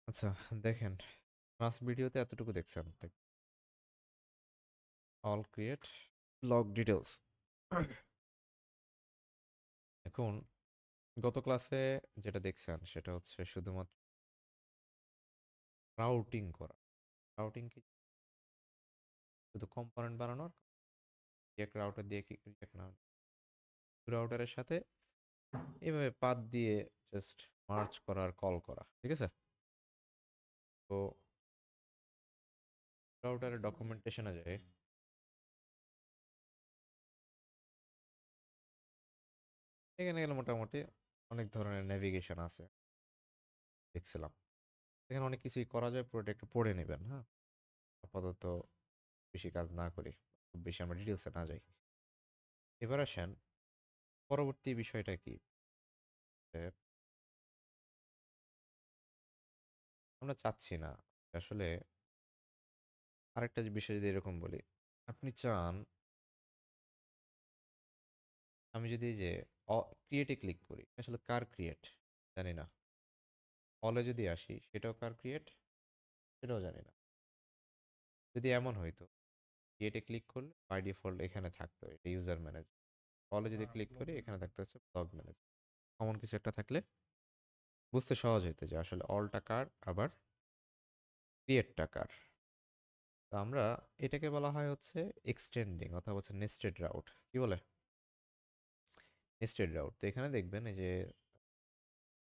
আচ্ছা, দেখেন লাস্ট ভিডিওতে এতটুকু দেখছেন। All create log details. এখন গত ক্লাসে যেটা দেখছেন সেটা হচ্ছে শুধুমাত্র রাউটিং করা। রাউটিং কি? শুধু কম্পোনেন্ট বানানোর এক রাউটার দিয়ে কি রিয়েক্ট না রাউটারের সাথে এইভাবে পাথ দিয়ে জাস্ট মার্চ করার কল করা, ঠিক আছে? তো রাউটারের ডকুমেন্টেশনে যায়, এখানে গেলে মোটামুটি অনেক ধরনের নেভিগেশন আছে দেখছিলাম। এখানে অনেক কিছুই করা যায়, পুরোটা একটু পড়ে নেবেন। হ্যাঁ, আপাতত বেশি কাজ না করি, খুব বেশি আমরা ডিটেলসে না যাই। এবার আসেন পরবর্তী বিষয়টা কি, যে আমরা চাচ্ছি না আসলে আরেকটা যে বিষয় যদি এরকম বলি, আপনি চান আমি যদি এই যে ক্রিয়েটে ক্লিক করি, আসলে কার ক্রিয়েট জানি না। অলে যদি আসি সেটাও কার ক্রিয়েট সেটাও জানি না। যদি এমন হইতো ক্রিয়েটে ক্লিক করলে বাই ডিফল্ট এখানে থাকতো এটা ইউজার ম্যানেজ, অলে যদি ক্লিক করি এখানে থাকতে হচ্ছে ব্লগ ম্যানেজ, কমন কিছু একটা থাকলে বুঝতে সহজ হইতো যে আসলে অলটা কার আবার ক্রিয়েটটা কার। তো আমরা এটাকে বলা হয় হচ্ছে এক্সটেন্ডিং অথবা হচ্ছে নেস্টেড রাউট। কি বলে? Nested route. তো এখানে দেখবেন এই যে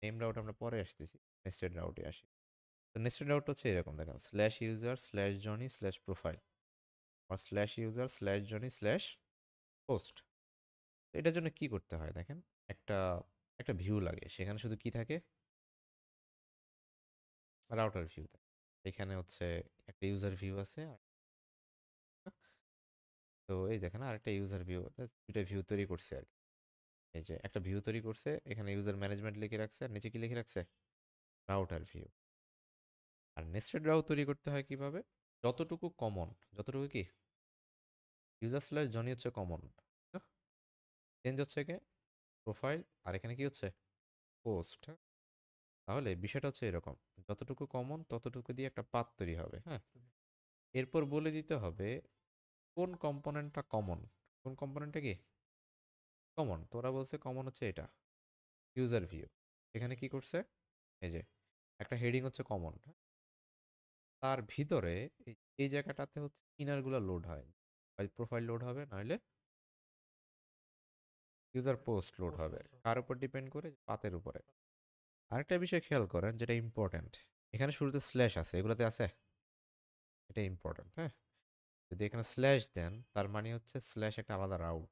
নেম রাউট আমরা পরে আসতেছি, নেস্টেড রাউটে আসি। তো নেস্টেড রাউট হচ্ছে এরকম, দেখেন slash user slash Johnny slash profile আর slash user slash Johnny slash post. এটার জন্য কি করতে হয় দেখেন, একটা একটা ভিউ লাগে, সেখানে শুধু কি থাকে, রাউটার ভিউ থাকে। এখানে হচ্ছে একটা ইউজার ভিউ আছে তো এই দেখেন আরেকটা ইউজার ভিউ, দুটা ভিউ তৈরি করছে আর কি। এই যে একটা ভিউ তৈরি করছে, এখানে ইউজার ম্যানেজমেন্ট লিখে রাখছে আর নিচে কি লিখে রাখছে, রাউটার ভিউ। আর নেস্টেড রাউট তৈরি করতে হয় কিভাবে, যতটুকু কমন, যতটুকু কি ইউজার স্ল্যাশ জনি হচ্ছে কমন, চেঞ্জ হচ্ছে কি প্রোফাইল, আর এখানে কি হচ্ছে পোস্ট। তাহলে বিষয়টা হচ্ছে এরকম, যতটুকু কমন ততটুকু দিয়ে একটা পাথ তৈরি হবে। হ্যাঁ, এরপর বলে দিতে হবে কোন কম্পোনেন্টটা কমন, কোন কম্পোনেন্টটা কি কমন। তোরা বলছে কমন হচ্ছে এটা ইউজার ভিউ। এখানে কি করছে, এই যে একটা হেডিং হচ্ছে কমন, তার ভিতরে এই জায়গাটাতে হচ্ছে ইনারগুলো লোড হয়, হয় প্রোফাইল লোড হবে নইলে ইউজার পোস্ট লোড হবে। কার উপর ডিপেন্ড করে, পাতের উপরে। আরেকটা বিষয় খেয়াল করেন যেটা ইম্পর্ট্যান্ট, এখানে শুরুতে স্ল্যাশ আছে, এগুলোতে আছে, এটা ইম্পর্ট্যান্ট। হ্যাঁ, যদি এখানে স্ল্যাশ দেন তার মানে হচ্ছে স্ল্যাশ একটা আলাদা রাউট।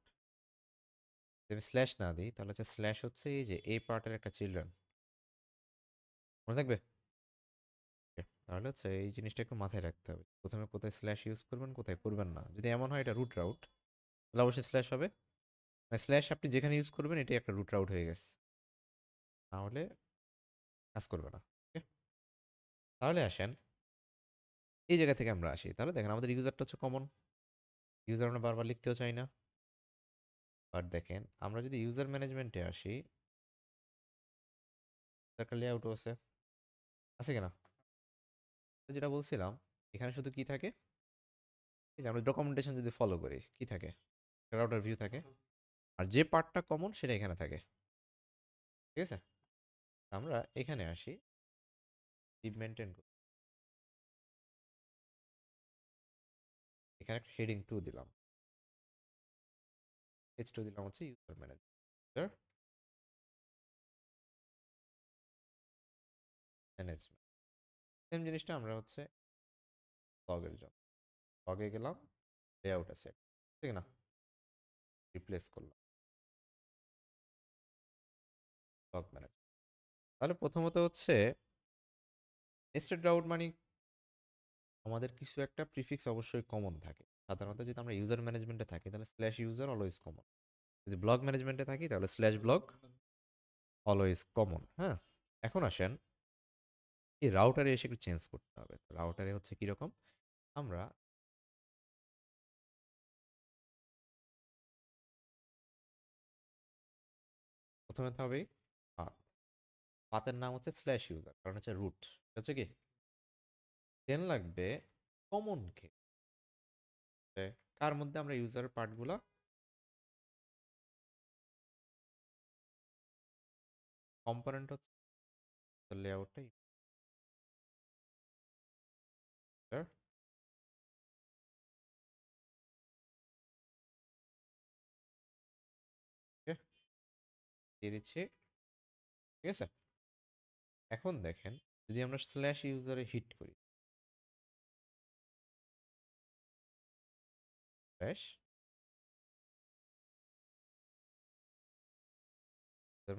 যদি স্ল্যাশ না দিই তাহলে হচ্ছে স্ল্যাশ হচ্ছে এই যে এই পার্টের একটা চিলড্রেন, মনে থাকবে? Okay, তাহলে হচ্ছে এই জিনিসটা একটু মাথায় রাখতে হবে, প্রথমে কোথায় স্ল্যাশ ইউজ করবেন কোথায় করবেন না। যদি এমন হয় এটা রুট রাউট তাহলে অবশ্যই স্ল্যাশ হবে, মানে স্ল্যাশ আপনি যেখানে ইউজ করবেন এটাই একটা রুট রাউট হয়ে গেছে, নাহলে কাজ করবে না। ওকে, তাহলে আসেন এই জায়গা থেকে আমরা আসি। তাহলে দেখেন আমাদের ইউজারটা হচ্ছে কমন, ইউজার আমরা বারবার লিখতেও চাই না। আর দেখেন আমরা যদি ইউজার ম্যানেজমেন্টে আসি, একটা লেআউটও আছে, আছে কিনা? যেটা বলছিলাম, এখানে শুধু কি থাকে, এই যে আমরা ডকুমেন্টেশন যদি ফলো করি কি থাকে, রাউটার ভিউ থাকে, আর যে পার্টটা কমন সেটা এখানে থাকে। ঠিক আছে, আমরা এখানে আসি, ডিপ মেনটেন করি, এখানে একটা হেডিং 2 দিলাম, H2 দিলাম হচ্ছে ইউজার ম্যানেজার ম্যানেজমেন্ট। সেম জিনিসটা আমরা হচ্ছে লগের জন্য, লগে গেলাম, লেআউট আছে ঠিক না, রিপ্লেস করলাম লগ ম্যানেজার। তাহলে প্রথমত হচ্ছে নেস্টেড রাউট মানে আমাদের কিছু একটা প্রিফিক্স অবশ্যই কমন থাকে। সাধারণত যদি আমরা ইউজার ম্যানেজমেন্টে থাকি তাহলে স্ল্যাশ ইউজার অলওয়েজ কমন, যদি ব্লগ ম্যানেজমেন্টে থাকি তাহলে স্ল্যাশ ব্লগ অলওয়েজ কমন। হ্যাঁ, এখন আসেন এই রাউটারে এসে একটু চেঞ্জ করতে হবে। রাউটারে হচ্ছে কিরকম, আমরা প্রথমে হবে পাথ, পাতের নাম হচ্ছে স্ল্যাশ ইউজার, কারণ হচ্ছে রুট হচ্ছে কি। দেন লাগবে কমন কে, কার মধ্যে আমরা ইউজার পার্টগুলো কম্পোনেন্ট হচ্ছে লেআউটটা ইউজার দিয়ে দিচ্ছি, ঠিক আছে। এখন দেখেন যদি আমরা স্ল্যাশ ইউজারে হিট করি, স্ল্যাশ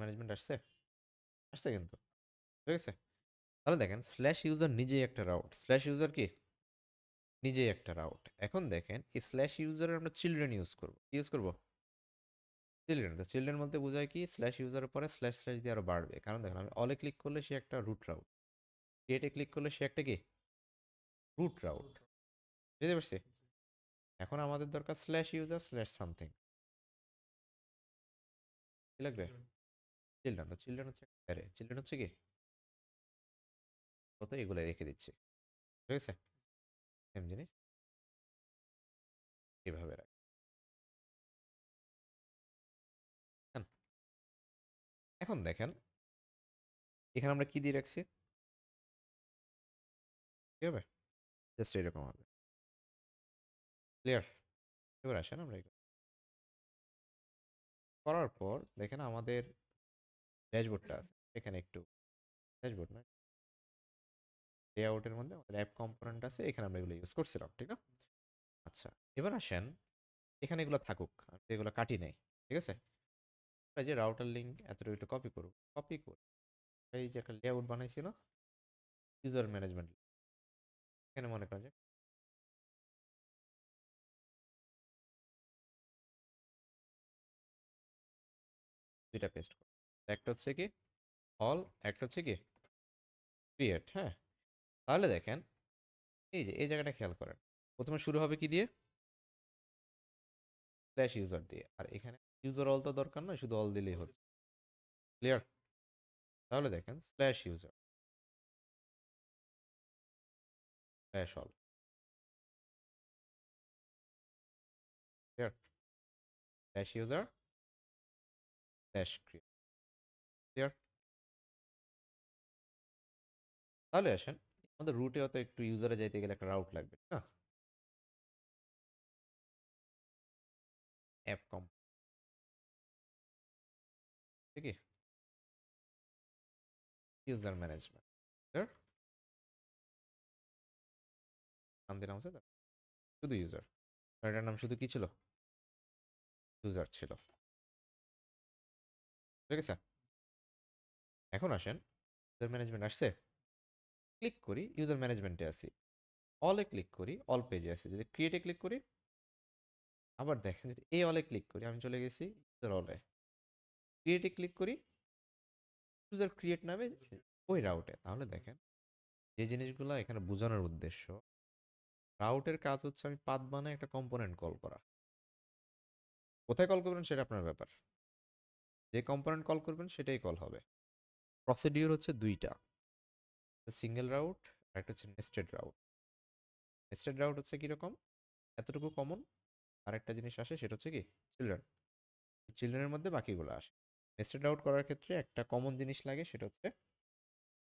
ম্যানেজমেন্ট আসছে, আসছে কিন্তু, ঠিক আছে। তাহলে দেখেন স্ল্যাশ ইউজার নিজেই একটা রাউট, স্ল্যাশ ইউজার কি নিজেই একটা রাউট। এখন দেখেন এই স্ল্যাশ ইউজারের আমরা চিলড্রেন ইউজ করবো, ইউজ করবো চিলড্রেন। তো চিলড্রেন বলতে বোঝায় কি, স্ল্যাশ ইউজারের পরে স্ল্যাশ স্ল্যাশ দিয়ে আরো বাড়বে, কারণ দেখেন আমি অলে ক্লিক করলে সে একটা রুট রাউট, ক্রিয়েটে ক্লিক করলে সে একটা কি রুট রাউট, বুঝতে পারছি। এখন আমাদের দরকার স্ল্যাশ ইউজার স্ল্যাশ সামথিং, কি লাগবে চিলড্রেন। তো চিলড্রেন হচ্ছে অ্যারে, চিলড্রেন হচ্ছে কি কত, এগুলো রেখে দিচ্ছি, ঠিক আছে। সেম জিনিস এইভাবে রাখেন। এখন দেখেন এখানে আমরা কি দিয়ে রাখছি, কি হবে জাস্ট এরকম হবে, ক্লিয়ার। এবার আসেন আমরা এগুলো করার পর দেখেন আমাদের ড্যাশবোর্ডটা আছে এখানে, একটু ড্যাশবোর্ড না লেআউটের মধ্যে আমাদের অ্যাপ কম্পোনেন্ট আছে, এখানে আমরা এগুলো ইউজ করছিলাম, ঠিক না। আচ্ছা, এবার আসেন এখানে এগুলো থাকুক, আমি তো এগুলো কাটি নাই, ঠিক আছে। এই যে রাউটার লিঙ্ক এতটুকু একটু কপি করব, কপি করে এই যে একটা লেআউট বানাইছি না ইউজার ম্যানেজমেন্ট, এখানে মনে করেন যে দুইটা পেস্ট করব, একটা হচ্ছে কি অল, একটা হচ্ছে কি ক্রিয়েট, হ্যাঁ। তাহলে দেখেন এই যে এই জায়গাটা খেয়াল করেন, প্রথমে শুরু হবে কি দিয়ে, স্ল্যাশ ইউজার দিয়ে, আর এখানে ইউজার অল তো দরকার নয়, শুধু অল দিলেই হচ্ছে, ক্লিয়ার। তাহলে দেখেন slash user slash all, clear, slash user slash create, clear. তাহলে আসেন আমাদের রুটে অত একটু ইউজারে যাইতে গেলে একটা রাউট লাগবে না, অ্যাপ কম, ঠিক আছে, ইউজার ম্যানেজমেন্ট, নাম দিলাম হচ্ছে শুধু ইউজার, এটার নাম শুধু কি ছিল ইউজার ছিল, ঠিক আছে। এখন আসেন ইউজার ম্যানেজমেন্ট আসছে, ক্লিক করি ইউজার ম্যানেজমেন্টে আসি, অলে ক্লিক করি অল পেজে আসি, যদি ক্রিয়েটে ক্লিক করি আবার দেখেন যদি এই অলে ক্লিক করি আমি চলে গেছি ইউজার অলে, ক্রিয়েটে ক্লিক করি ইউজার ক্রিয়েট নামে ওই রাউটে। তাহলে দেখেন যে জিনিসগুলো এখানে বোঝানোর উদ্দেশ্য, রাউটের কাজ হচ্ছে আমি পাথ বানায় একটা কম্পোনেন্ট কল করা, কোথায় কল করবেন সেটা আপনার ব্যাপার, যে কম্পোনেন্ট কল করবেন সেটাই কল হবে। প্রসিডিউর হচ্ছে দুইটা, সিঙ্গেল রাউট আর একটা হচ্ছে নেস্টেড রাউট। নেস্টেড রাউট হচ্ছে কিরকম, এতটুকু কমন, আরেকটা জিনিস আসে সেটা হচ্ছে কি চিলড্রেন, চিলড্রেনের মধ্যে বাকিগুলো আসে। নেস্টেড রাউট করার ক্ষেত্রে একটা কমন জিনিস লাগে, সেটা হচ্ছে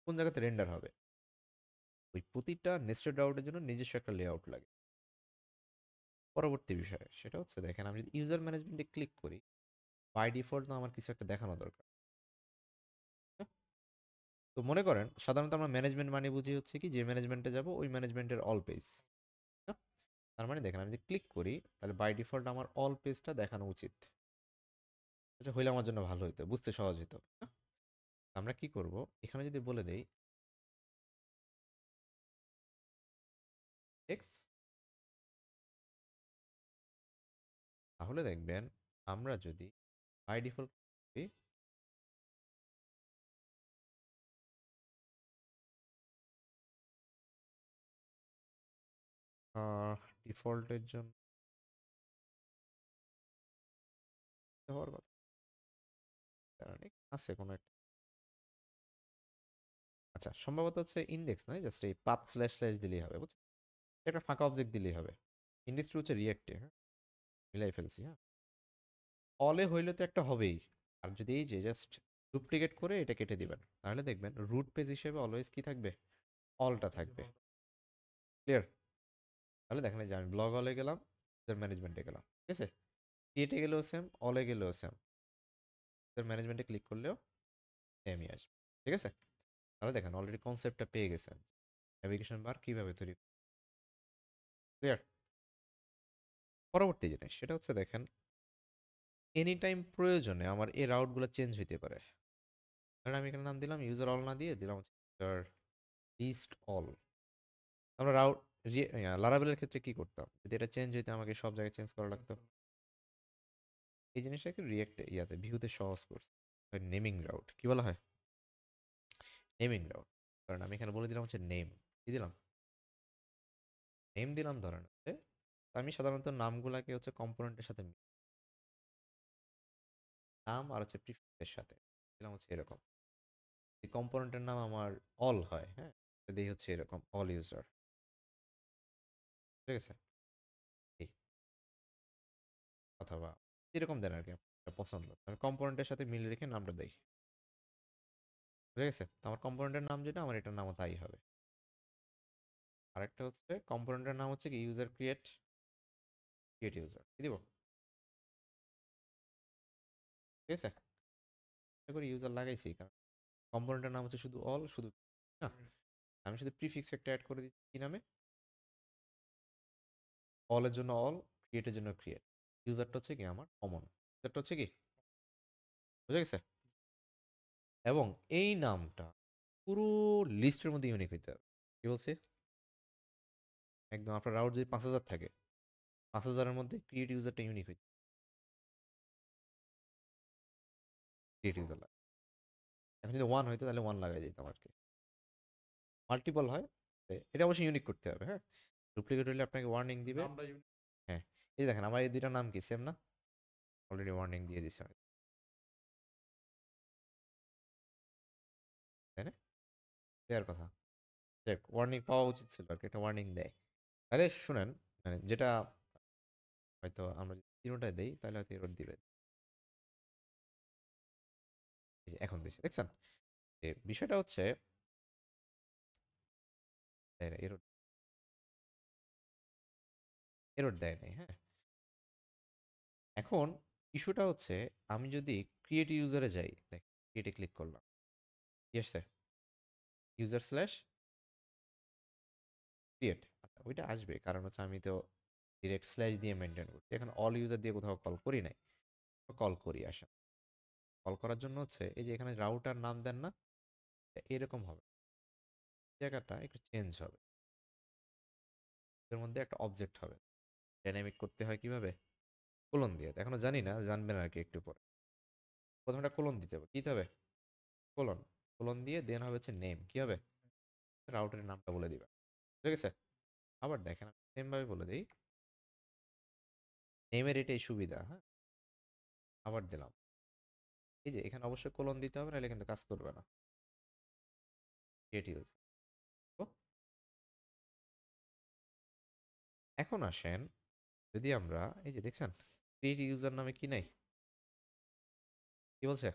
কোন জায়গাতে রেন্ডার হবে, ওই প্রতিটা নেস্টেড রাউটের জন্য নিজস্ব একটা লেআউট লাগে। পরবর্তী বিষয় সেটা হচ্ছে দেখেন আমি যদি ইউজার ম্যানেজমেন্টে ক্লিক করি, বাই ডিফল্ট না আমার কিছু একটা দেখানো দরকার, হ্যাঁ? তো মনে করেন সাধারণত আমরা ম্যানেজমেন্ট মানে বুঝি হচ্ছে কি যে ম্যানেজমেন্টে যাব ওই ম্যানেজমেন্টের অল পেজ, তার মানে দেখেন আমি যদি ক্লিক করি তাহলে বাই ডিফল্ট আমার অল পেজটা দেখানো উচিত, আচ্ছা হইলে আমার জন্য ভালো হতো, বুঝতে সহজ হতো, না? আমরা কি করব, এখানে যদি বলে দেই এক্স, তাহলে দেখবেন আমরা যদি বাই ডিফল্ট ডিফল্টের জন্য হওয়ার কথা, দাঁড়ান, আছে কোনো একটা আচ্ছা সম্ভবত হচ্ছে ইন্ডেক্স নয়, জাস্ট এই পাথ স্ল্যাশ স্ল্যাশ দিলেই হবে, বুঝছেন? একটা ফাঁকা অবজেক্ট দিলেই হবে। ইন্ডেক্সটা হচ্ছে রিয়েক্টে, হ্যাঁ, মিলাই ফেলছি, হ্যাঁ। অলে হইলে তো একটা হবেই। আর যদি এই যে জাস্ট ডুপ্লিকেট করে এটা কেটে দিবেন, তাহলে দেখবেন রুট পেজ হিসেবে অলওয়েজ কি থাকবে, অলটা থাকবে। ক্লিয়ার? তাহলে দেখেন এই যে আমি ব্লগ অলে গেলাম, ম্যানেজমেন্টে গেলাম, ঠিক আছে? ক্রিয়েটে গেলেও সেম, অলে গেলেও সেম, ম্যানেজমেন্টে ক্লিক করলেও সেমই আসবে, ঠিক আছে? তাহলে দেখেন অলরেডি কনসেপ্টটা পেয়ে গেছেন, ন্যাভিগেশন বার কিভাবে তৈরি। ক্লিয়ার? পরবর্তী জিনিস সেটা হচ্ছে দেখেন, এনি টাইম প্রয়োজনে আমার এই রাউটগুলো চেঞ্জ হইতে পারে। ধরেন আমি এখানে নাম দিলাম ইউজার অল না দিয়ে দিলাম হচ্ছে ইউজার লিস্ট অল। আমরা রাউট লারাবেলের ক্ষেত্রে কি করতাম, যদি এটা চেঞ্জ হইতে আমাকে সব জায়গায় চেঞ্জ করা লাগতো। এই জিনিসটাকে রিয়েক্ট ইয়াতে ভিউতে সহজ করছে, নেমিং রাউট কি বলা হয়, নেমিং রাউট। কারণ আমি এখানে বলে দিলাম হচ্ছে নেম, কি দিলাম, নেম দিলাম। ধরেন হচ্ছে আমি সাধারণত নামগুলাকে হচ্ছে কম্পোনেন্টের সাথে নাম আর হচ্ছে প্রিফিক্সের সাথে দিলাম হচ্ছে এরকম। এই কম্পোনেন্টের নাম আমার অল হয়, হ্যাঁ, দিই হচ্ছে এরকম অল ইউজার, ঠিক আছে? এই অথবা এরকম দেন আর কি, আপনার পছন্দ। আমি কম্পোনেন্টের সাথে মিল রেখে নামটা দেই, ঠিক আছে? তো আমার কম্পোনেন্টের নাম যেটা, আমার এটার নামও তাই হবে। আরেকটা হচ্ছে কম্পোনেন্টের নাম হচ্ছে কি ইউজার ক্রিয়েট, ক্রিয়েট ইউজার কি দিব, ঠিক আছে? এটা করে ইউজার লাগাইছি কারণ কম্পোনেন্টের নাম হচ্ছে শুধু অল, শুধু না, আমি শুধু প্রিফিক্স একটা অ্যাড করে দিচ্ছি কি নামে, অলের জন্য অল, ক্রিয়েটের জন্য ক্রিয়েট। ইউজারটা হচ্ছে কি আমার কমন, ইউজারটা হচ্ছে কি, বুঝা গেছে? এবং এই নামটা পুরো লিস্টের মধ্যে ইউনিক হইতে হবে। কি বলছি, একদম আপনার রাউট যদি 5,000 থাকে, 5,000-এর মধ্যে ক্রিয়েট ইউজারটা ইউনিক হইতে, ক্রিয়েট ইউজার লাগে। এখন যদি 1 হইতো তাহলে 1 লাগাই দিতাম আর কি। মাল্টিপল হয়, এটা অবশ্যই ইউনিক করতে হবে, হ্যাঁ। ডুপ্লিকেট হলে আপনাকে ওয়ার্নিং দিবে। হ্যাঁ, এই যে দেখেন আমার এই দুইটার নাম কি সেম না, অলরেডি ওয়ার্নিং দিয়ে দিছে আমি, তাই না? দেওয়ার কথা, দেখ ওয়ার্নিং পাওয়া উচিত ছিল আর কি, একটা ওয়ার্নিং দেয়। আরে শুনেন, মানে যেটা হয়তো আমরা যদি জিরোটায় দেই তাহলে হয়তো এরর দিবে। এই যে এখন দিচ্ছে, দেখছেন? যে বিষয়টা হচ্ছে এরর, এরর দেয় নাই, হ্যাঁ। এখন ইস্যুটা হচ্ছে আমি যদি ক্রিয়েট ইউজারে যাই, দেখ ক্রিয়েটে ক্লিক করলাম, yes sir, user slash create, আচ্ছা ওইটা আসবে কারণ হচ্ছে আমি তো ডিরেক্ট স্ল্যাশ দিয়ে মেনটেন করছি, এখন অল ইউজার দিয়ে কোথাও কল করি নাই। কল করি, আসেন। কল করার জন্য হচ্ছে এই যে এখানে রাউটার নাম দেন না, এরকম হবে, জায়গাটা একটু চেঞ্জ হবে, এর মধ্যে একটা অবজেক্ট হবে। ডাইনামিক করতে হয় কিভাবে, কোলন দিয়ে, তো এখনো জানি না, জানবেন আর কি একটু পরে। প্রথমটা কোলন দিতে হবে, কি দিতে হবে, কোলন, কোলন দিয়ে দেন হবে হচ্ছে নেম, কি হবে, রাউটারের নামটা বলে দিবা, ঠিক আছে? আবার দেখেন আমি সেম ভাবে বলে দিই, নেমের এটাই সুবিধা, হ্যাঁ। আবার দিলাম, এই যে এখানে অবশ্যই কোলন দিতে হবে, নাহলে কিন্তু কাজ করবে না। ক্রিয়েট ইউজ, এখন আসেন, যদি আমরা এই যে দেখছেন ক্রিয়েট ইউজার নামে কি নাই, কি বলছে,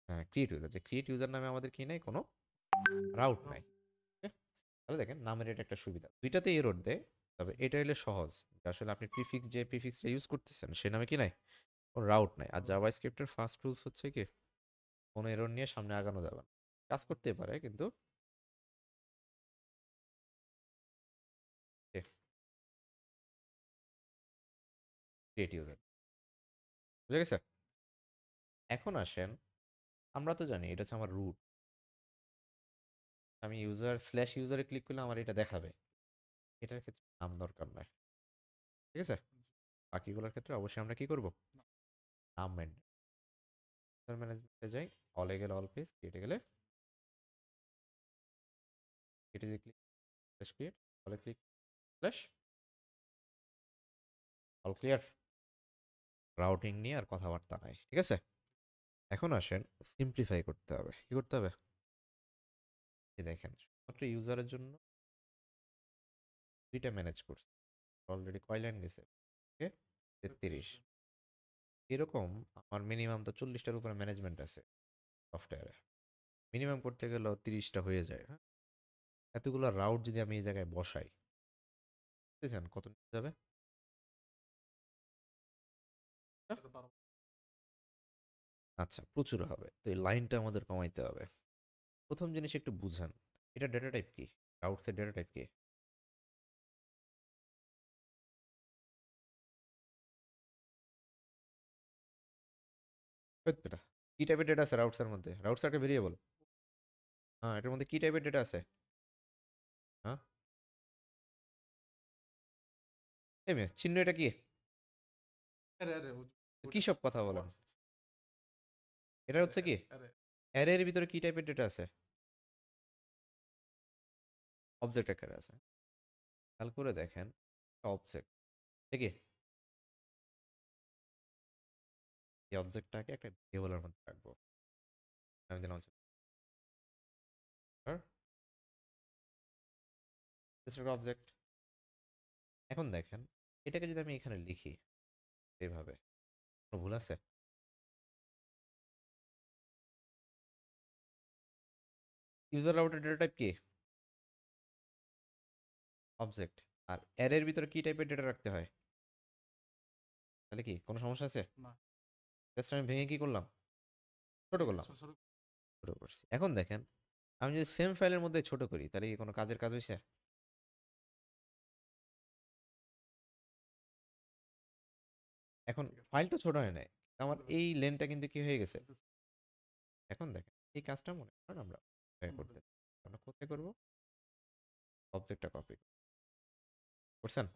হ্যাঁ ক্রিয়েট ইউজার, যে ক্রিয়েট ইউজার নামে আমাদের কি নাই, কোনো রাউট নাই। ওকে? তাহলে দেখেন নামের এটা একটা সুবিধা, দুইটাতেই এরর দেয়, তবে এটা হলে সহজ, যে আসলে আপনি প্রিফিক্স যে প্রিফিক্সটা ইউজ করতেছেন সে নামে কি নাই, কোনো রাউট নাই। আর জাভা স্ক্রিপ্টের ফার্স্ট রুলস হচ্ছে কি, কোনো এরর নিয়ে সামনে আগানো যাবে না, কাজ করতে পারে কিন্তু ক্রিয়েট ইউজার, বুঝা গেছে? এখন আসেন, আমরা তো জানি এটা হচ্ছে আমার রুট, আমি ইউজার স্ল্যাশ ইউজারে ক্লিক করলে আমার এটা দেখাবে, এটার ক্ষেত্রে নাম দরকার নাই, ঠিক আছে? বাকিগুলোর ক্ষেত্রে অবশ্যই আমরা কি করব, নাম ম্যানেজমেন্টে যাই, অলে গেলে অল পেজ, কেটে গেলে কেটে যে ক্লিক স্ল্যাশ ক্রিয়েট, অলে click slash all, clear? Routing নিয়ে আর কথাবার্তা নাই, ঠিক আছে? এখন আসেন সিম্পলিফাই করতে হবে। কি করতে হবে? এই দেখেন শুধুমাত্র ইউজারের জন্য ২ টা ম্যানেজ করছি। অলরেডি কয় লাইন গেছে? ওকে ৩৩। এরকম আমার মিনিমাম তো ৪০ টার উপরে ম্যানেজমেন্ট আছে সফটওয়্যারে। মিনিমাম করতে গেলেও ৩০ টা হয়ে যায়, হ্যাঁ? এতগুলো রাউট যদি আমি এই জায়গায় বসাই, বুঝতেছেন কত নিতে যাবে? আচ্ছা, প্রচুর হবে। তো এই লাইনটা আমাদের কমাইতে হবে। প্রথম জিনিস একটু বুঝান। এটা ডেটা টাইপ কি? রাউটস এর ডেটা টাইপ কি? হইত বেটা। কি টাইপের ডেটা আছে রাউটস এর মধ্যে? রাউটস একটা ভেরিয়েবল। হ্যাঁ, এটার মধ্যে কি টাইপের ডেটা আছে? হ্যাঁ? এই মেয়ে, চিহ্ন এটা কি? কি সব কথা বলেন? এটা হচ্ছে কি? অ্যারে এর ভিতরে কি টাইপের ডেটা আছে? অবজেক্ট আকারে আছে। খেয়াল করে দেখেন, অবজেক্ট। ঠিক আছে? এই অবজেক্টটাকে একটা ভেরিয়েবলের মধ্যে রাখবো। আমি দিলাম হচ্ছে অবজেক্ট। এখন দেখেন, এটাকে যদি আমি এখানে লিখি এভাবে, কোনো ভুল আছে? ইউজার রাউটের ডেটা টাইপ কি? অবজেক্ট। আর অ্যারের ভিতরে কি টাইপের ডেটা রাখতে হয়? তাহলে কি কোনো সমস্যা আছে? জাস্ট আমি ভেঙে কি করলাম? ছোট করলাম। ছোট করছি। এখন দেখেন, আমি যদি সেম ফাইলের মধ্যে ছোট করি তাহলে কি কোনো কাজের কাজ হইছে? এখন ফাইল তো ছোট হয় নাই। আমার এই লেনটা কিন্তু কি হয়ে গেছে? এখন দেখেন, এই কাজটা মনে করেন আমরা করতে আমরা কোথায় করব? অবজেক্টটা কপি করছেন?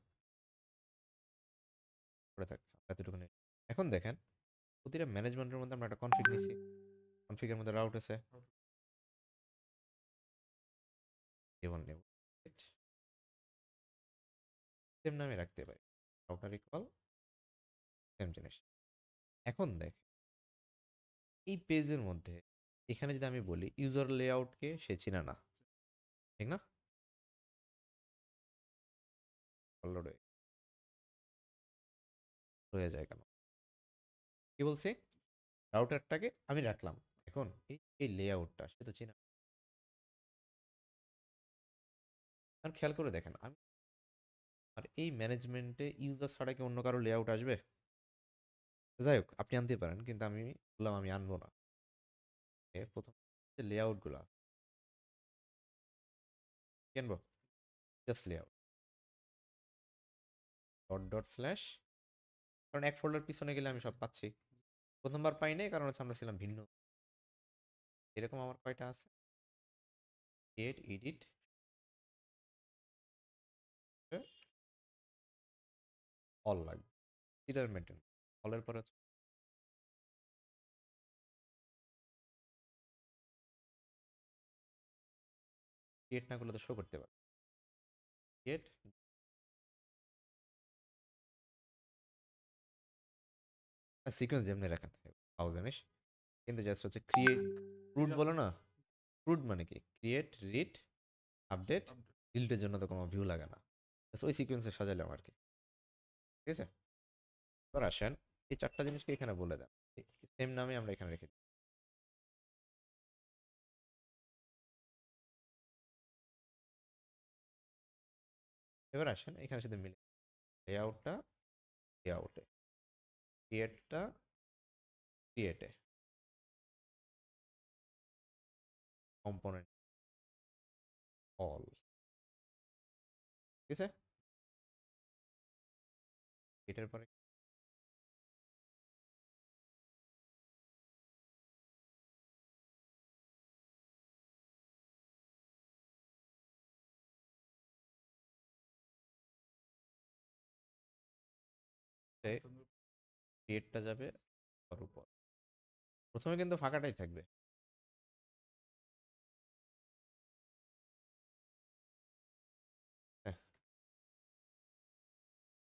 করে থাক এতটুকু নেই। এখন দেখেন, প্রতিটা ম্যানেজমেন্টের মধ্যে আমরা একটা কনফিগ নিছি। কনফিগের মধ্যে রাউট আছে। যেমন নেব সেম নামে রাখতে পারি। রাউটার ইকুয়াল সেম জিনিস। এখন দেখ, এই পেজের মধ্যে এখানে যদি আমি বলি ইউজার লেআউটকে সে চিনে না, ঠিক না? অলরেডি হয়ে যায় কেন? কি বলছি? রাউটারটাকে আমি রাখলাম। এখন এই লেআউটটা সে তো চিনে না। আর খেয়াল করে দেখেন, আমি আর এই ম্যানেজমেন্টে ইউজার ছাড়া কি অন্য কারো লেআউট আসবে? যাই হোক, আপনি আনতে পারেন, কিন্তু আমি বললাম আমি আনবো না। প্রথম যে লেআউট গুলা কি আনবো? Just layout dot dot slash, কারণ এক ফোল্ডার পিছনে গেলে আমি সব পাচ্ছি। প্রথমবার পাই নাই কারণ হচ্ছে আমরা ছিলাম ভিন্ন। এরকম আমার কয়টা আছে? ক্রিয়েট, এডিট, অল লাগবে। Serial maintain. অলের পরে ক্রিয়েট না করলে তো শো করতে পারে। ক্রিয়েট সিকোয়েন্স যেমনি রাখেন তাও জানিস, কিন্তু জাস্ট হচ্ছে ক্রিয়েট রুট বলো না। রুট মানে কি? ক্রিয়েট, রিড, আপডেট, ডিলিটের জন্য তো কোনো ভিউ লাগে না। Just ওই সিকোয়েন্সে সাজাইলাম আর কি। ঠিক আছে? এবার আসেন, এই চারটা জিনিসকে এখানে বলে দেন। সেম নামে আমরা এখানে রেখে দিই। এবার আসেন এখানে শুধু মিলে লেআউটটা লেআউটে, ক্রিয়েটটা ক্রিয়েটে, কম্পোনেন্ট অল। ঠিক আছে? এটার পরে ক্রিয়েটটা যাবে ওর উপর। প্রথমে কিন্তু ফাঁকাটাই থাকবে। হ্যাঁ,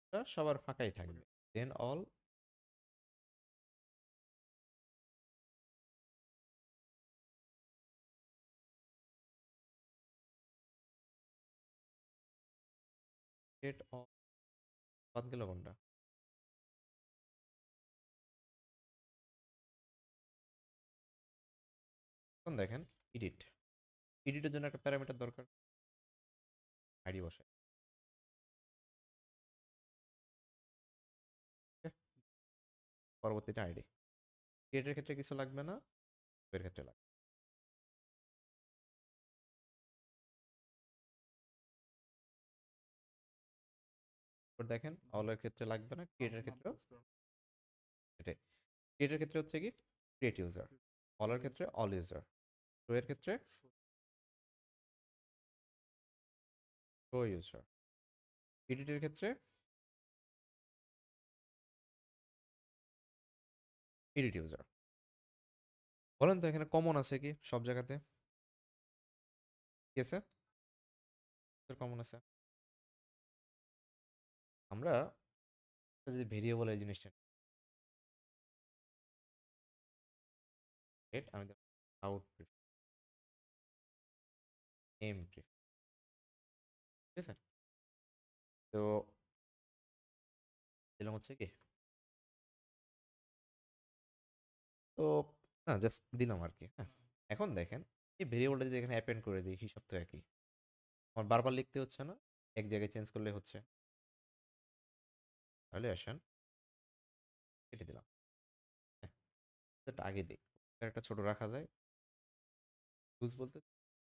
এটা সবার ফাঁকাই থাকবে। দেন অল ক্রিয়েট বাদ গেল কোনটা? এখন দেখেন এডিট, এডিটের জন্য একটা প্যারামিটার দরকার, আইডি বসাই। Okay? পরবর্তীটা আইডি। ক্রিয়েটের ক্ষেত্রে কিছু লাগবে না, এর ক্ষেত্রে লাগবে। এরপর দেখেন অলের ক্ষেত্রে লাগবে না, ক্রিয়েটের ক্ষেত্রেও এটাই। ক্রিয়েটের ক্ষেত্রে হচ্ছে কি ক্রিয়েট ইউজার, অলের ক্ষেত্রে অল ইউজার, শো এর ক্ষেত্রে শো ইউজার, এডিটের ক্ষেত্রে এডিট ইউজার। বলেন তো এখানে কমন আছে কি সব জায়গাতে? কি আছে? কমন আছে। আমরা যদি ভেরিয়েবল এই জিনিসটা আমি আউট নেম ঠিক আছে, তো দিলাম হচ্ছে কি, তো না জাস্ট দিলাম আর কি, হ্যাঁ। এখন দেখেন এই ভেরিয়েবলটা যদি এখানে অ্যাপেন্ড করে দিই, হিসাব তো একই, আমার বারবার লিখতে হচ্ছে না, এক জায়গায় চেঞ্জ করলে হচ্ছে। তাহলে আসেন কেটে দিলাম, হ্যাঁ। এটা আগে দিই, একটা ছোট রাখা যায়, ইউজ বলতে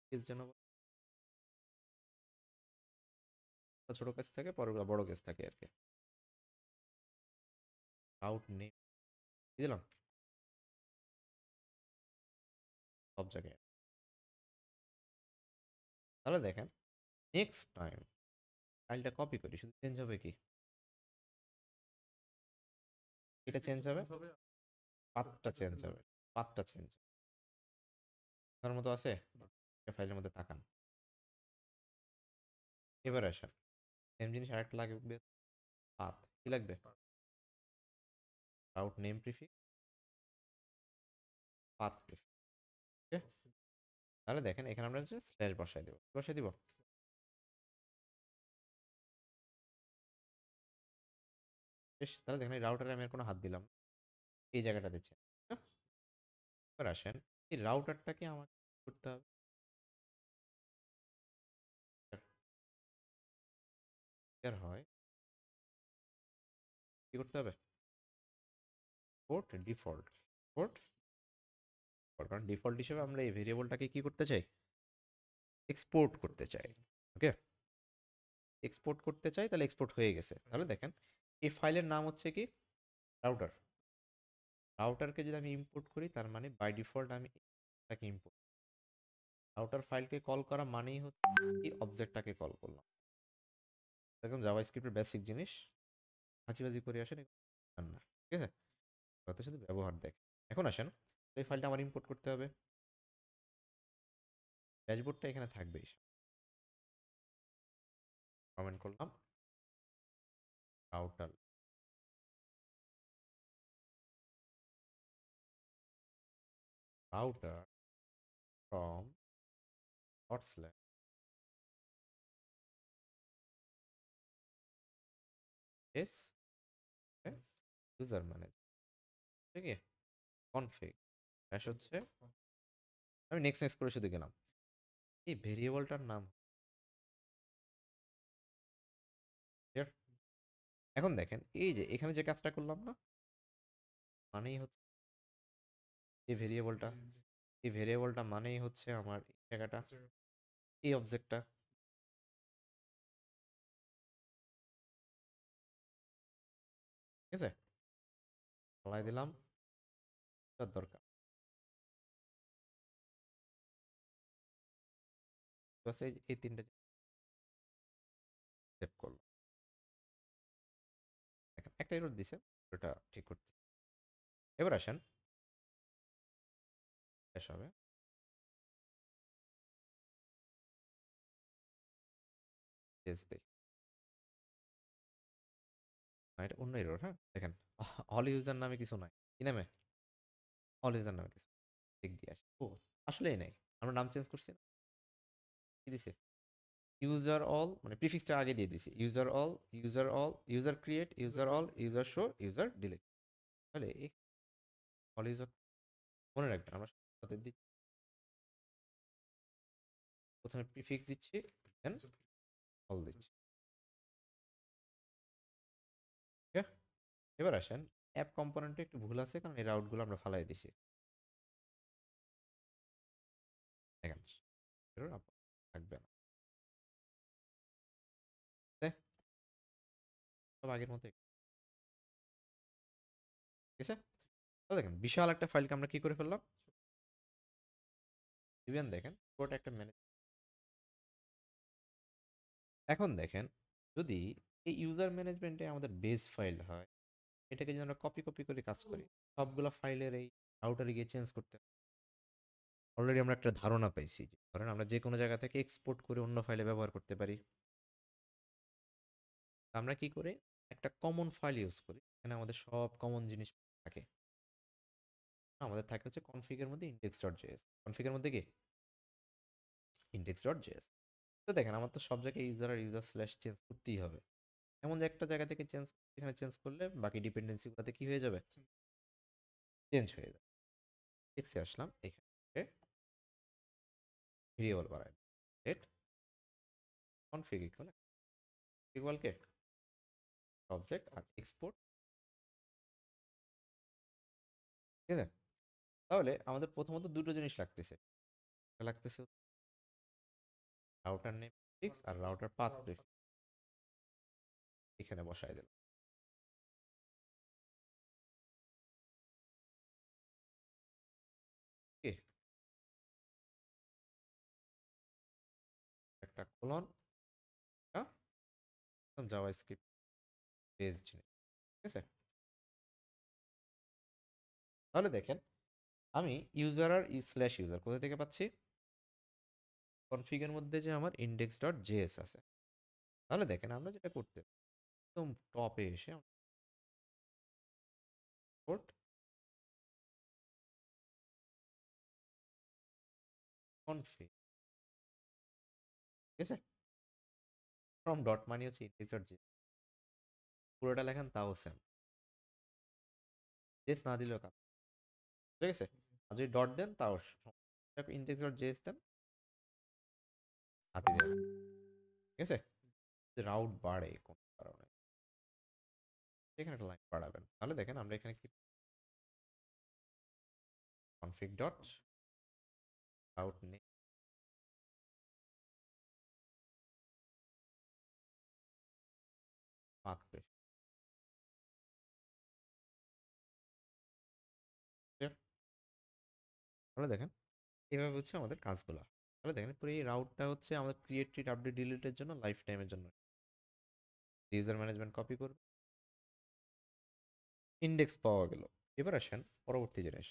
স্কিল যেন ছোট কেস থাকে, পরে বড় কেস থাকে আর কি। আউট নেম দিলাম সব জায়গায়। তাহলে দেখেন নেক্সট টাইম ফাইলটা কপি করি, শুধু চেঞ্জ হবে কি, এটা চেঞ্জ হবে, পাথটা চেঞ্জ হবে, পাথটা চেঞ্জ তার মতো আছে, ফাইলের মধ্যে তাকান। এবার আসেন সেম জিনিস আরেকটা লাগবে, পাথ কি লাগবে, out name prefix path prefix. Okay, তাহলে দেখেন এখানে আমরা হচ্ছে স্ল্যাশ বসাই দেবো, বসাই দিব। বেশ, তাহলে দেখেন এই রাউটারে আমি আর কোনো হাত দিলাম না, এই জায়গাটা দিচ্ছে। এবার আসেন এই রাউটারটাকে আমার করতে হবে, হয় কি করতে হবে, পোর্ট ডিফল্ট, পোর্ট, কারণ ডিফল্ট হিসেবে আমরা এই ভেরিয়েবলটাকে কি করতে চাই, এক্সপোর্ট করতে চাই। ওকে, এক্সপোর্ট করতে চাই, তাহলে এক্সপোর্ট হয়ে গেছে। তাহলে দেখেন এই ফাইলের নাম হচ্ছে কি রাউটার, রাউটারকে যদি আমি ইম্পোর্ট করি তার মানে বাই ডিফল্ট আমি তাকে ইম্পোর্ট, রাউটার ফাইলকে কল করা মানেই হচ্ছে এই অবজেক্টটাকে কল করলাম। দেখুন জাভাস্ক্রিপ্টের বেসিক জিনিস, ফাঁকিবাজি করে আসেন না, ঠিক আছে, কথা শুধু ব্যবহার দেখ। এখন আসেন এই ফাইলটা আমার ইম্পোর্ট করতে হবে, ড্যাশবোর্ডটা এখানে থাকবেই, কমেন্ট করলাম router, router from dot slash S user manager, ঠিক আছে, কনফিগ ড্যাশ হচ্ছে, আমি নেক্সট নেক্সট করে শুধু গেলাম। এই ভেরিয়েবলটার নাম clear? এখন দেখেন এই যে এখানে যে কাজটা করলাম না, মানেই হচ্ছে এই ভেরিয়েবলটা, এই ভেরিয়েবলটা মানেই হচ্ছে আমার এই জায়গাটা, এই অবজেক্টটা, ঠিক আছে, ফলাই দিলাম, তার দরকার বাস এই তিনটা সেভ করলাম। দেখেন একটা এরর দিছে, ওটা ঠিক করতে। এবার আসেন শেষ হবে, টেস্ট দেই, না এটা অন্য এরর, হ্যাঁ দেখেন অল ইউজার নামে কিছু নাই, কি নামে, অল ইউজার নামে কিছু, ঠিক দিয়ে আসি, ও আসলেই নাই, আমরা নাম চেঞ্জ করছি না, কি দিছে, ইউজার অল মানে প্রিফিক্সটা আগে দিয়ে দিছি, user all user create user all user show user delete. তাহলে এই অল ইউজার মনে রাখবেন আমরা সাথে দিচ্ছি, প্রথমে প্রিফিক্স দিচ্ছি দেন অল দিচ্ছি। ঠিক আছে, এবার আসেন অ্যাপ কম্পোনেন্টে একটু ভুল আছে কারণ এই রাউটগুলো আমরা ফালাই দিছি। দেখেন error থাকবে না, দেখ সব আগের মতো। ঠিক আছে, তো দেখেন বিশাল একটা ফাইলকে আমরা কি করে ফেললাম। ইভেন দেখেন পুরোটা একটা ম্যানেজ। এখন দেখেন যদি এই ইউজার ম্যানেজমেন্টে আমাদের বেস ফাইল হয়, এটাকে যদি আমরা কপি কপি করে কাজ করি, সবগুলো ফাইলের এই রাউটারে গিয়ে চেঞ্জ করতে অলরেডি আমরা একটা ধারণা পাইছি যে ধরেন আমরা যে কোনো জায়গা থেকে এক্সপোর্ট করে অন্য ফাইলে ব্যবহার করতে পারি। আমরা কি করে একটা কমন ফাইল ইউজ করি, এখানে আমাদের সব কমন জিনিস থাকে। আমাদের থাকে হচ্ছে কনফিগের মধ্যে index.js, কনফিগের মধ্যে কি index.js। তো দেখেন আমার তো সব জায়গায় ইউজার আর ইউজার স্ল্যাশ চেঞ্জ করতেই হবে, এমন যে একটা জায়গা থেকে চেঞ্জ এখানে চেঞ্জ করলে বাকি ডিপেন্ডেন্সিগুলোতে কি হয়ে যাবে, চেঞ্জ হয়ে যাবে। টেক্সে আসলাম, এখানে ভেরিয়েবল বাড়ায় সেট কনফিগ ইকুয়াল কে অবজেক্ট আর এক্সপোর্ট। ঠিক আছে, তাহলে আমাদের প্রথমত দুটো জিনিস লাগতেছে, একটা লাগতেছে রাউটার নেম প্রিফিক্স আর রাউটার পাথ প্রিফিক্স, এখানে বসায় দিলাম। কি একটা কোলন জাভাস্ক্রিপ্ট বেস জিনিস। ঠিক আছে, তাহলে দেখেন আমি ইউজার আর স্ল্যাশ ইউজার কোথা থেকে পাচ্ছি, কনফিগের মধ্যে যে আমার index.js আছে। তাহলে দেখেন আমরা যেটা করতে একদম টপে এসে পোর্ট কনফিগ, ঠিক আছে, ফ্রম ডট মানে হচ্ছে index.js, পুরোটা লেখেন তাও সেম, জেস না দিলেও কাজ। ঠিক আছে, আর যদি ডট দেন তাও index.js দেন হাতে দেবেন। ঠিক আছে, রাউট বাড়ে কোন কারণে এখানে একটা লাইন বাড়াবেন, তাহলে দেখেন আমরা এখানে কি config dot route name path পেশ, তাহলে দেখেন এভাবে হচ্ছে আমাদের কাজগুলো। তাহলে দেখেন পুরো এই রাউটটা হচ্ছে আমাদের ক্রিয়েট রিড আপডেট ডিলিটের জন্য লাইফ টাইমের জন্য। ইউজার ম্যানেজমেন্ট কপি করবে, ইন্ডেক্স পাওয়া গেল। এবার আসেন পরবর্তী জিনিস,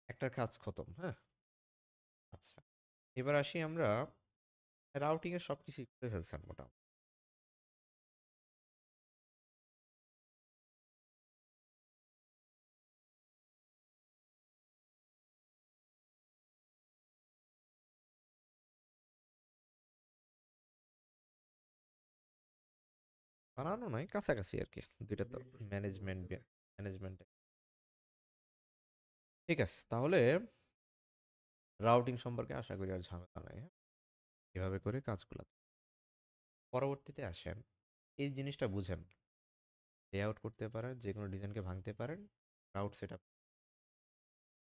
একটা কাজ খতম। হ্যাঁ, আচ্ছা, এবার আসি আমরা রাউটিং এর সবকিছু করে ফেলছেন মোটামুটি। বানানো নয়, কাছাকাছি আর কি, দুইটা তো ম্যানেজমেন্ট ম্যানেজমেন্ট। ঠিক আছে, তাহলে রাউটিং সম্পর্কে আশা করি আর ঝামেলা নাই। হ্যাঁ, এভাবে করে কাজগুলো পরবর্তীতে আসেন এই জিনিসটা বুঝেন, লে আউট করতে পারেন, যে কোনো ডিজাইনকে ভাঙতে পারেন, রাউট সেট আপ।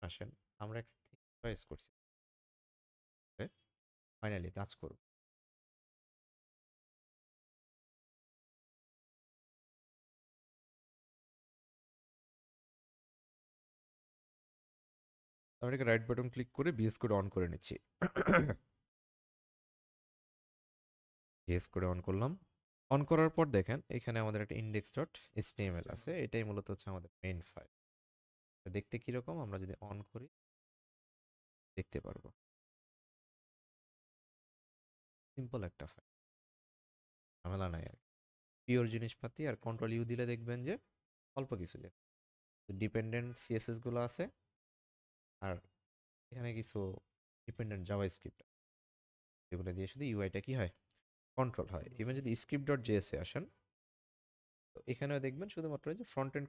আসেন আমরা একটা চয়েস করছি, ফাইনালি কাজ করব। আমি এটাকে রাইট বাটন ক্লিক করে বিএস কোড অন করে নিচ্ছি। বিএস কোড অন করলাম, অন করার পর দেখেন এখানে আমাদের একটা index.html আছে, এটাই মূলত হচ্ছে আমাদের মেইন ফাইল। দেখতে কিরকম আমরা যদি অন করি দেখতে পারবো, সিম্পল একটা ফাইল, ঝামেলা নাই আর পিওর জিনিসপাতি। আর কন্ট্রোল ইউ দিলে দেখবেন যে অল্প কিছু যে ডিপেন্ডেন্ট সিএসএস গুলো আছে, আর এখানে কিছু ডিপেন্ডেন্ট জাভাস্ক্রিপ্ট। এগুলো দিয়ে শুধু ইউআইটা কি হয়, কন্ট্রোল হয়। ইভেন যদি স্ক্রিপ্ট ডট জেএসে আসেন, তো এখানেও দেখবেন শুধুমাত্র যে ফ্রন্ট এন্ড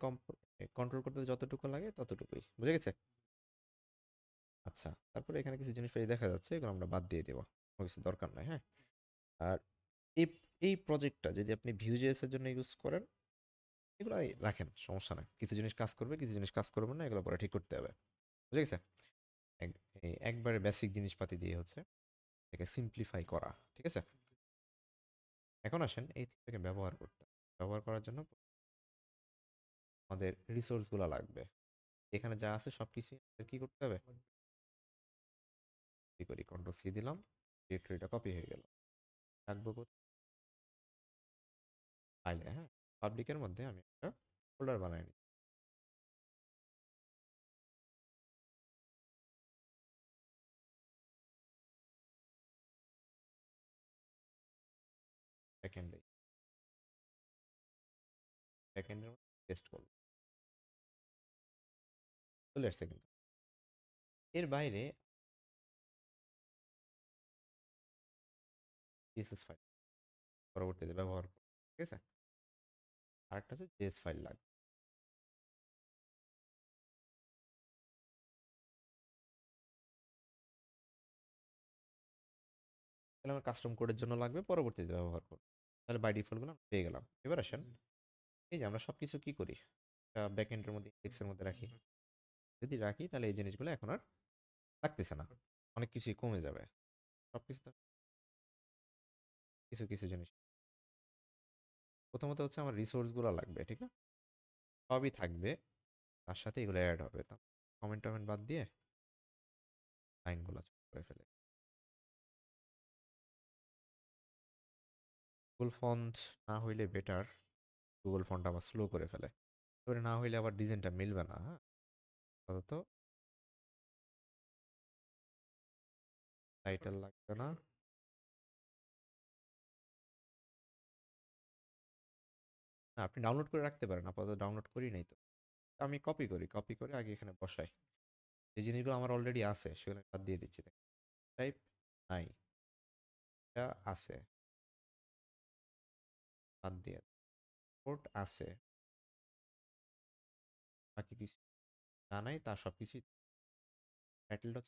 কন্ট্রোল করতে যতটুকু লাগে ততটুকুই, বুঝে গেছে? আচ্ছা, তারপরে এখানে কিছু জিনিসপাতি দেখা যাচ্ছে, এগুলো আমরা বাদ দিয়ে দেবো, কোনো কিছু দরকার নাই, হ্যাঁ। আর এই এই প্রজেক্টটা যদি আপনি ভিউজেএস এর জন্য ইউজ করেন, এগুলো রাখেন, সমস্যা নাই। কিছু জিনিস কাজ করবে, কিছু জিনিস কাজ করবে না, এগুলো পরে ঠিক করতে হবে, বুঝে গেছে? একবারে বেসিক জিনিসপাতি দিয়ে হচ্ছে এটাকে সিম্পলিফাই করা, ঠিক আছে? এখন আসেন এই থিমটাকে ব্যবহার করতে। ব্যবহার করার জন্য আমাদের রিসোর্সগুলো লাগবে। এখানে যা আছে সব কিছু কি করতে হবে, কপি করি, কন্ট্রোল সি দিলাম, ডিরেক্টরিটা কপি হয়ে গেল। রাখবো ফাইলে, হ্যাঁ। পাবলিকের মধ্যে আমি একটা ফোল্ডার বানাই নিই, ব্যাকএন্ডে, ব্যাকএন্ডের মধ্যে পেস্ট করবো, চলে আসছে কিন্তু। এর বাইরে সিএসএস ফাইল পরবর্তীতে ব্যবহার করবো, ঠিক আছে? আরেকটা হচ্ছে জেএস ফাইল লাগবে। তাহলে আমার কাস্টম কোডের জন্য লাগবে, পরবর্তীতে ব্যবহার করবো। তাহলে বাই ডিফল্টগুলো আমরা পেয়ে গেলাম। এবার আসেন, এই যে আমরা সবকিছু কি করি, ব্যাকএন্ডের মধ্যে ইন্ডেক্সের মধ্যে রাখি। যদি রাখি তাহলে এই জিনিসগুলো এখন আর লাগতেছে না, অনেক কিছুই কমে যাবে। সবকিছু তো কিছু কিছু জিনিস, প্রথমত হচ্ছে আমার রিসোর্সগুলো লাগবে, ঠিক না? সবই থাকবে, তার সাথে এগুলো অ্যাড হবে। তা কমেন্ট টমেন্ট বাদ দিয়ে লাইনগুলো করে ফেলে। গুগল ফন্ট না হইলে বেটার, গুগল ফন্ট আবার স্লো করে ফেলে। এবারে না হইলে আবার ডিজাইনটা মিলবে না, হ্যাঁ। আপাতত টাইটেল লাগবে না। না, আপনি ডাউনলোড করে রাখতে পারেন, আপাতত ডাউনলোড করি নাই তো। আমি কপি করি, কপি করে আগে এখানে বসাই। যে জিনিসগুলো আমার অলরেডি আছে সেগুলো বাদ দিয়ে দিচ্ছি। টাইপ নাই, এটা আছে, বাদ দিয়ে। পোর্ট আছে, বাকি কিছু যা নাই তা সব কিছুই। টাইটেলটা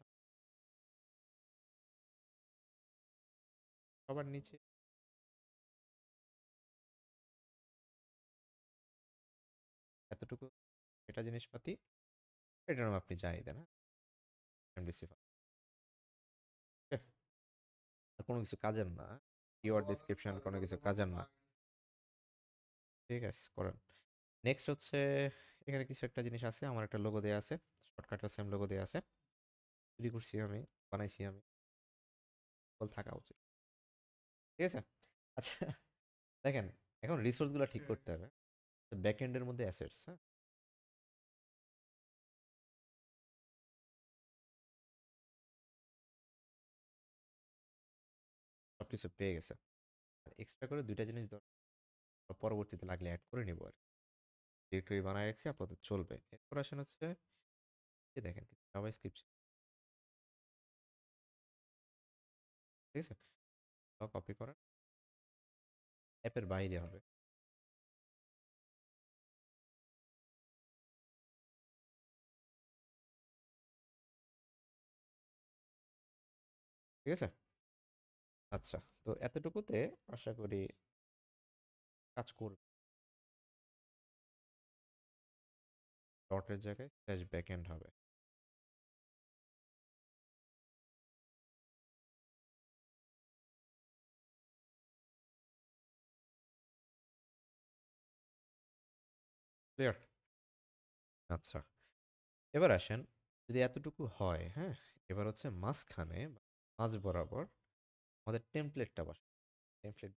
সবার নিচে, এতটুকু এটা জিনিসপাতি, এটার নাম আপনি যাই দেন, হ্যাঁ, এমডিসি ফাইল। আর কোনো কিছু কাজের না, কিওয়ার্ড ডেসক্রিপশন কোনো কিছু কাজের না, ঠিক আছে, করেন। নেক্সট হচ্ছে এখানে কিছু একটা জিনিস আছে, আমার একটা লোগো দেওয়া আছে, শর্টকাটও সেম লোগো দেওয়া আছে, তৈরি করছি আমি, বানাইছি আমি, বল থাকা উচিত, ঠিক আছে? আচ্ছা, দেখেন, এখন রিসোর্সগুলো ঠিক করতে হবে। ব্যাক এন্ডের মধ্যে অ্যাসেটস, হ্যাঁ, সব কিছু পেয়ে গেছে। এক্সট্রা করে দুইটা জিনিস পরবর্তীতে লাগলে অ্যাড করে নিব আর ডিরেক্টরি বানায় রাখছি, আপাতত চলবে। এরপর আসেন হচ্ছে এই দেখেন জাভা স্ক্রিপ্ট, ঠিক আছে? কপি করেন, অ্যাপের বাইরে হবে, ঠিক আছে? আচ্ছা, তো এতটুকুতে আশা করি কাজ করবে। ডটের জায়গায় স্ল্যাশ ব্যাকএন্ড হবে। ক্লিয়ার? আচ্ছা, এবার আসেন, যদি এতটুকু হয়, হ্যাঁ, এবার হচ্ছে মাঝখানে, মাঝ বরাবর আমাদের টেমপ্লেটটা বসে। টেমপ্লেট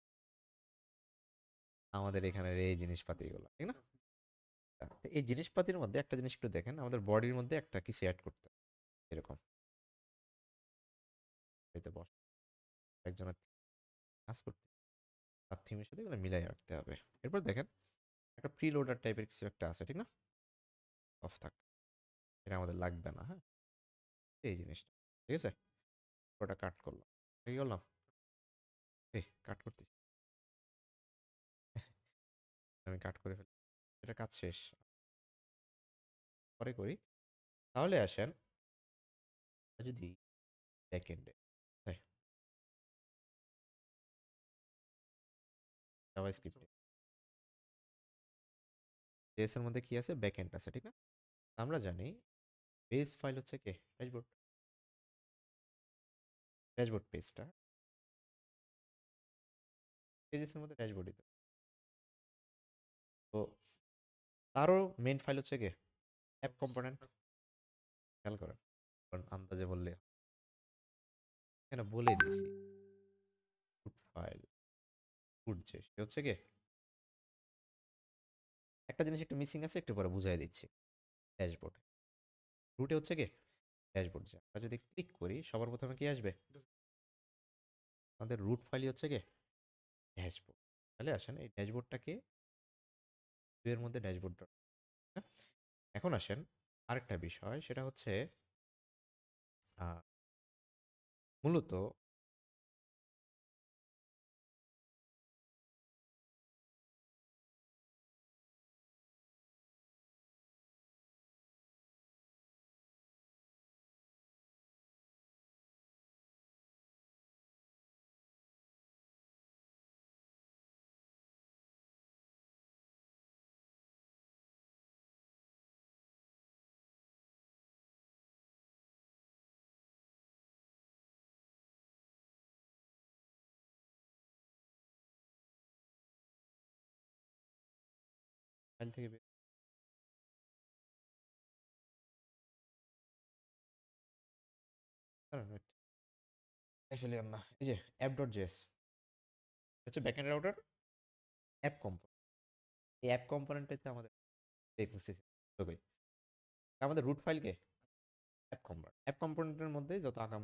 আমাদের এখানের এই জিনিসপাতিগুলো, ঠিক না? তো এই জিনিসপাতির মধ্যে একটা জিনিস একটু দেখেন, আমাদের বডির মধ্যে একটা কিছু অ্যাড করতে হবে, এরকম এতে বস একজনের কাজ করতে, তার থিমের সাথে এগুলো মিলাই রাখতে হবে। এরপর দেখেন একটা প্রিলোডার টাইপের কিছু একটা আছে, ঠিক না? অফ থাক, এটা আমাদের লাগবে না, হ্যাঁ। এই জিনিসটা, ঠিক আছে? ওটা কাট করলাম, ঠিক করলাম। এই কাট করতেছি। আমি কাট করে ফেলি। এটা কাজ শেষ। পরে করি। তাহলে আসেন যদি ব্যাকএন্ডে হ্যাঁ, জাভাস্ক্রিপ্টে জেএস এর মধ্যে কি আছে? ব্যাকএন্ড আছে, ঠিক না? আমরা জানি বেস ফাইল হচ্ছে কে? ড্যাশবোর্ড। ড্যাশবোর্ড পেজটা পেজেস এর মধ্যে ড্যাশবোর্ডই তো। তো তারও মেইন ফাইল হচ্ছে কে? App component. খেয়াল করেন। কারণ আন্দাজে বললে এখানে বলে দিছি রুট ফাইল রুট যে সে হচ্ছে কে? একটা জিনিস একটু মিসিং আছে, একটু পরে বুঝাই দিচ্ছি। ড্যাশবোর্ড রুটে হচ্ছে কে? ড্যাশবোর্ড। যে আমরা যদি ক্লিক করি সবার প্রথমে কি আসবে? আমাদের রুট ফাইলই হচ্ছে কে? ড্যাশবোর্ড। তাহলে আসেন এই ড্যাশবোর্ডটাকে এর মধ্যে ড্যাশবোর্ড। এখন আসেন আরেকটা বিষয়, সেটা হচ্ছে আহ, মূলত ফাইল থেকে আসলে না, এই যে অ্যাপ ডট জেএস হচ্ছে ব্যাকএন্ড রাউটার অ্যাপ কম্পোনেন্ট। এই অ্যাপ কম্পোনেন্টটাতে আমাদের এক্সিস্টেন্স হবে। আমাদের রুট ফাইলকে অ্যাপ কম্পোনেন্ট, অ্যাপ কম্পোনেন্টের মধ্যে যত আকাম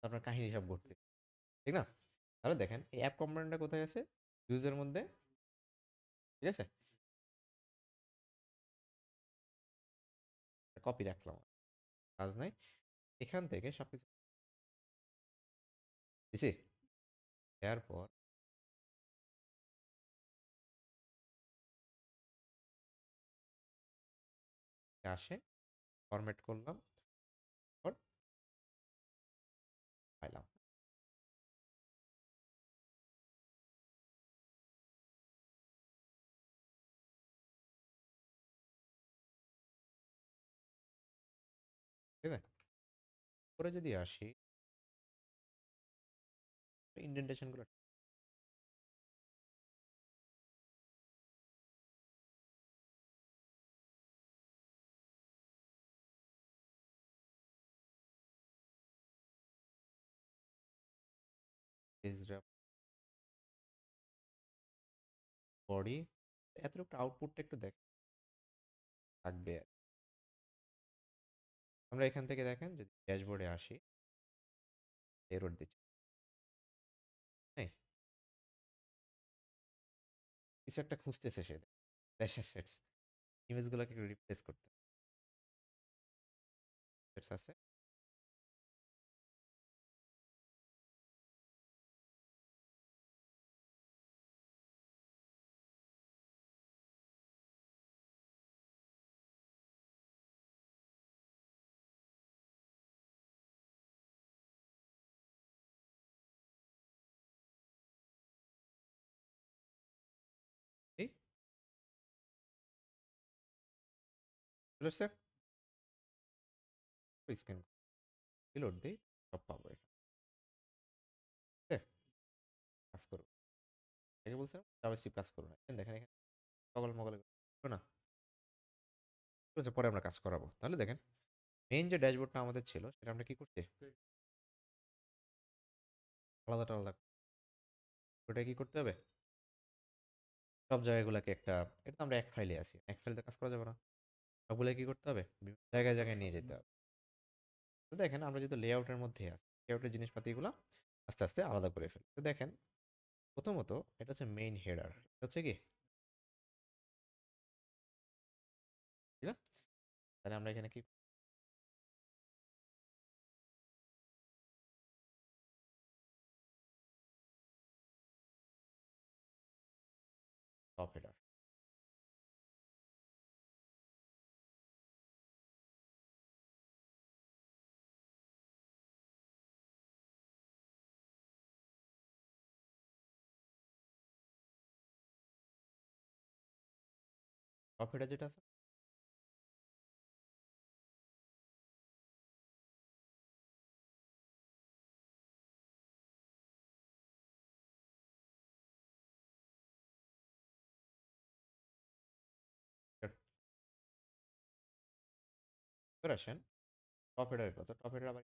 আপনার কাহিনী সব ঘটতে, ঠিক না? তাহলে দেখেন এই অ্যাপ কম্পোনেন্টটা কোথায় আছে? ইউজের মধ্যে, ঠিক আছে? কপি রাখলাম, কাজ নাই। এখান থেকে সবকিছু দিছি। দেওয়ার পর আসে, ফরম্যাট করলাম, পর পাইলাম, ঠিক আছে? পরে যদি আসি ইন্ডেন্টেশন গুলো, বডি এতটুকু আউটপুটটা একটু দেখ থাকবে আর। আমরা এখান থেকে দেখেন যদি ড্যাশবোর্ডে আসি, এরর দিচ্ছি, হ্যাঁ কিছু একটা খুঁজতেছে সে, ড্যাশের সেটস ইমেজগুলোকে একটু রিপ্লেস করতে সেটস আছে। এই চলে আসছে, স্ক্যান রিলোড দিই, সব পাবো এখানে, ঠিক আছে? কাজ করবো, এটাকে বলছিলাম জাভাস্ক্রিপ্ট কাজ করবো না, দেখেন এখানে টগল মগল না, ঠিক আছে? পরে আমরা কাজ করাবো। তাহলে দেখেন মেইন যে ড্যাশবোর্ডটা আমাদের ছিল সেটা আমরা কি করছি? আলাদা আলাদা ওটা কি করতে হবে? সব জায়গাগুলোকে একটা, এটা তো আমরা এক ফাইলে আছি, এক ফাইলে কাজ করা যাবে না, সবগুলো কি করতে হবে? বিভিন্ন জায়গায় জায়গায় নিয়ে যেতে হবে। তো দেখেন আমরা যেহেতু লেআউটের মধ্যে আছি, লেআউটের জিনিসপাতিগুলো আস্তে আস্তে আলাদা করে ফেলি। তো দেখেন প্রথমত এটা হচ্ছে মেইন হেডার, এটা হচ্ছে কি, ঠিক না? তাহলে আমরা এখানে কি টপ হেডার। টপ হেডার যেটা আছে এবার আসেন টপ হেডারের কথা। টপ হেডার আবার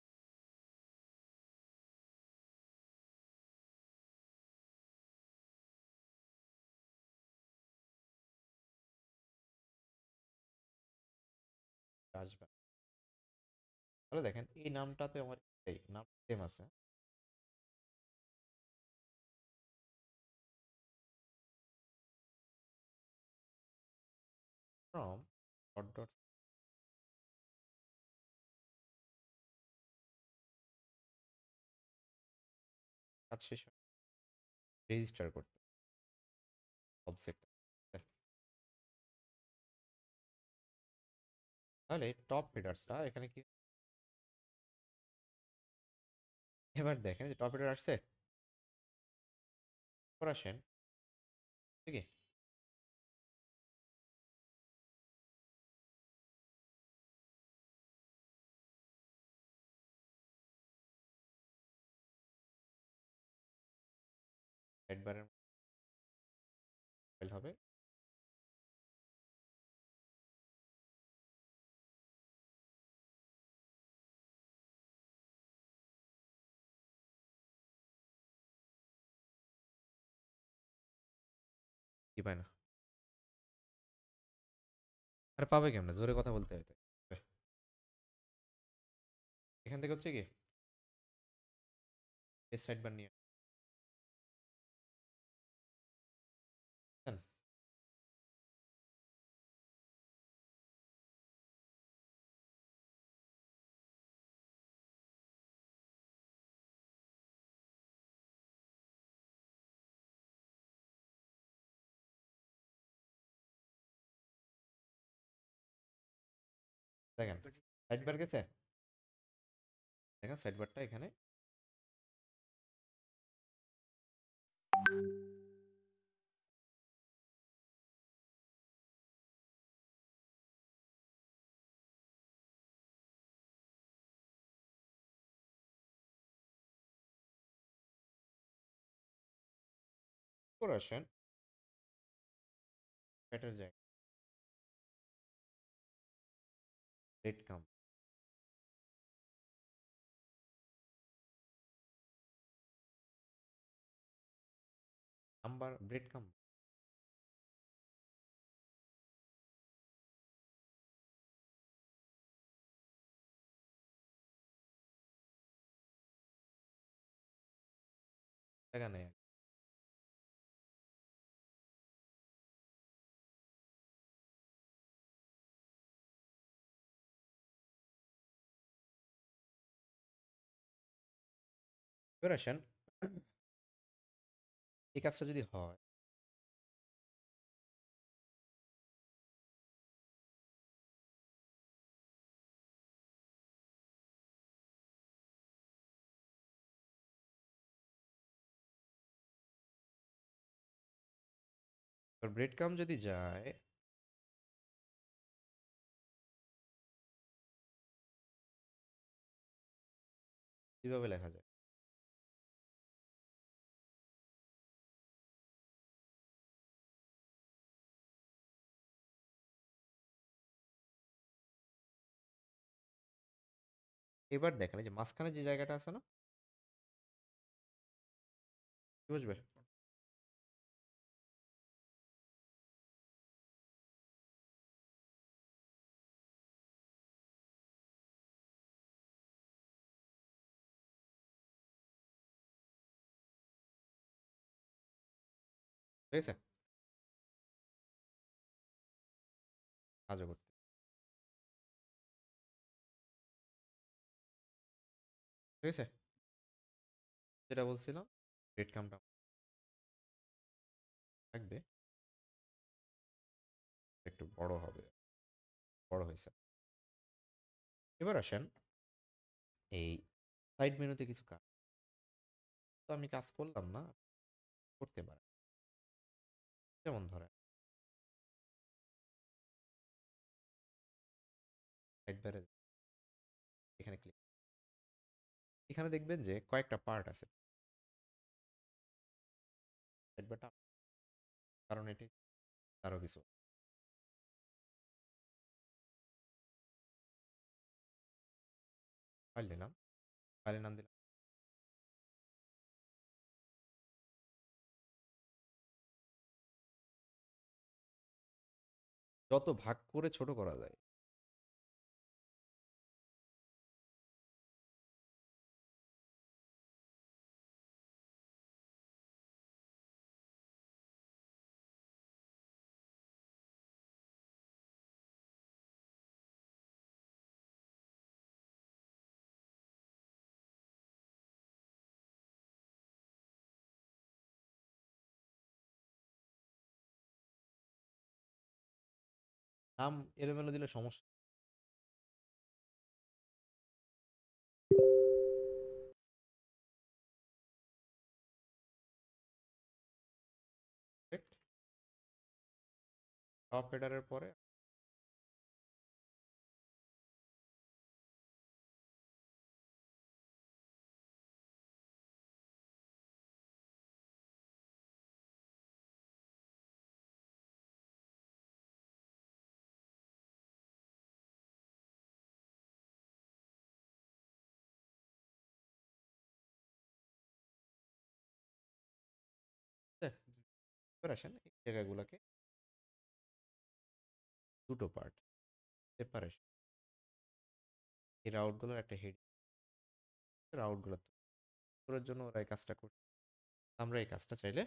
আসবে। তাহলে দেখেন এই নামটাতে আমার এই নাম সেম আছে। ফ্রম ডট ডট কাজ শেষ হয় রেজিস্টার করতে অবজেক্ট। তাহলে টপ হেডার্সটা এখানে কি, এবার দেখেন যে টপ হেডার আসছে। এবার আসেন ঠিক আছে সাইড বারের ফাইল হবে। কি পায় না? আরে পাবে কেমনে, জোরে কথা বলতে হয় তো। এখান থেকে হচ্ছে কি এই সাইড বার নিয়ে আসেন। দেখেন সাইড বার গেছে, দেখেন সাইড বারটা এখানে করে আসেন এটার জায়গায় রেড কাম নাম্বার ব্রেড কাম। জায়গা নেই। এবার আসেন এই কাজটা যদি হয় ব্রেড কাম যদি যায় কিভাবে লেখা যায়? এবার দেখেন এই যে মাঝখানে যে জায়গাটা আছে না, কি বুঝবে? ঠিক আছে কাজও করতে, ঠিক আছে যেটা বলছিলাম ব্রেড কামটা থাকবে। একটু বড় হবে, বড় হয়েছে। এবার আসেন এই সাইড মেনুতে কিছু কাজ, তো আমি কাজ করলাম না, করতে পারেন। যেমন ধরেন সাইড বারে এখানে ক্লিক, এখানে দেখবেন যে কয়েকটা পার্ট আছে সাইড বারটা, কারণ এটি আরো কিছু ফাইল নিলাম, ফাইলের নাম দিলাম, যত ভাগ করে ছোট করা যায়। নাম এলোমেলো দিলে সমস্যা। টপ হেডারের পরে এবার আসেন এই জায়গাগুলোকে দুটো পার্ট সেপারেশন, এই রাউটগুলোর একটা হেড, রাউটগুলো করার জন্য ওরা এই কাজটা করছে। আমরা এই কাজটা চাইলে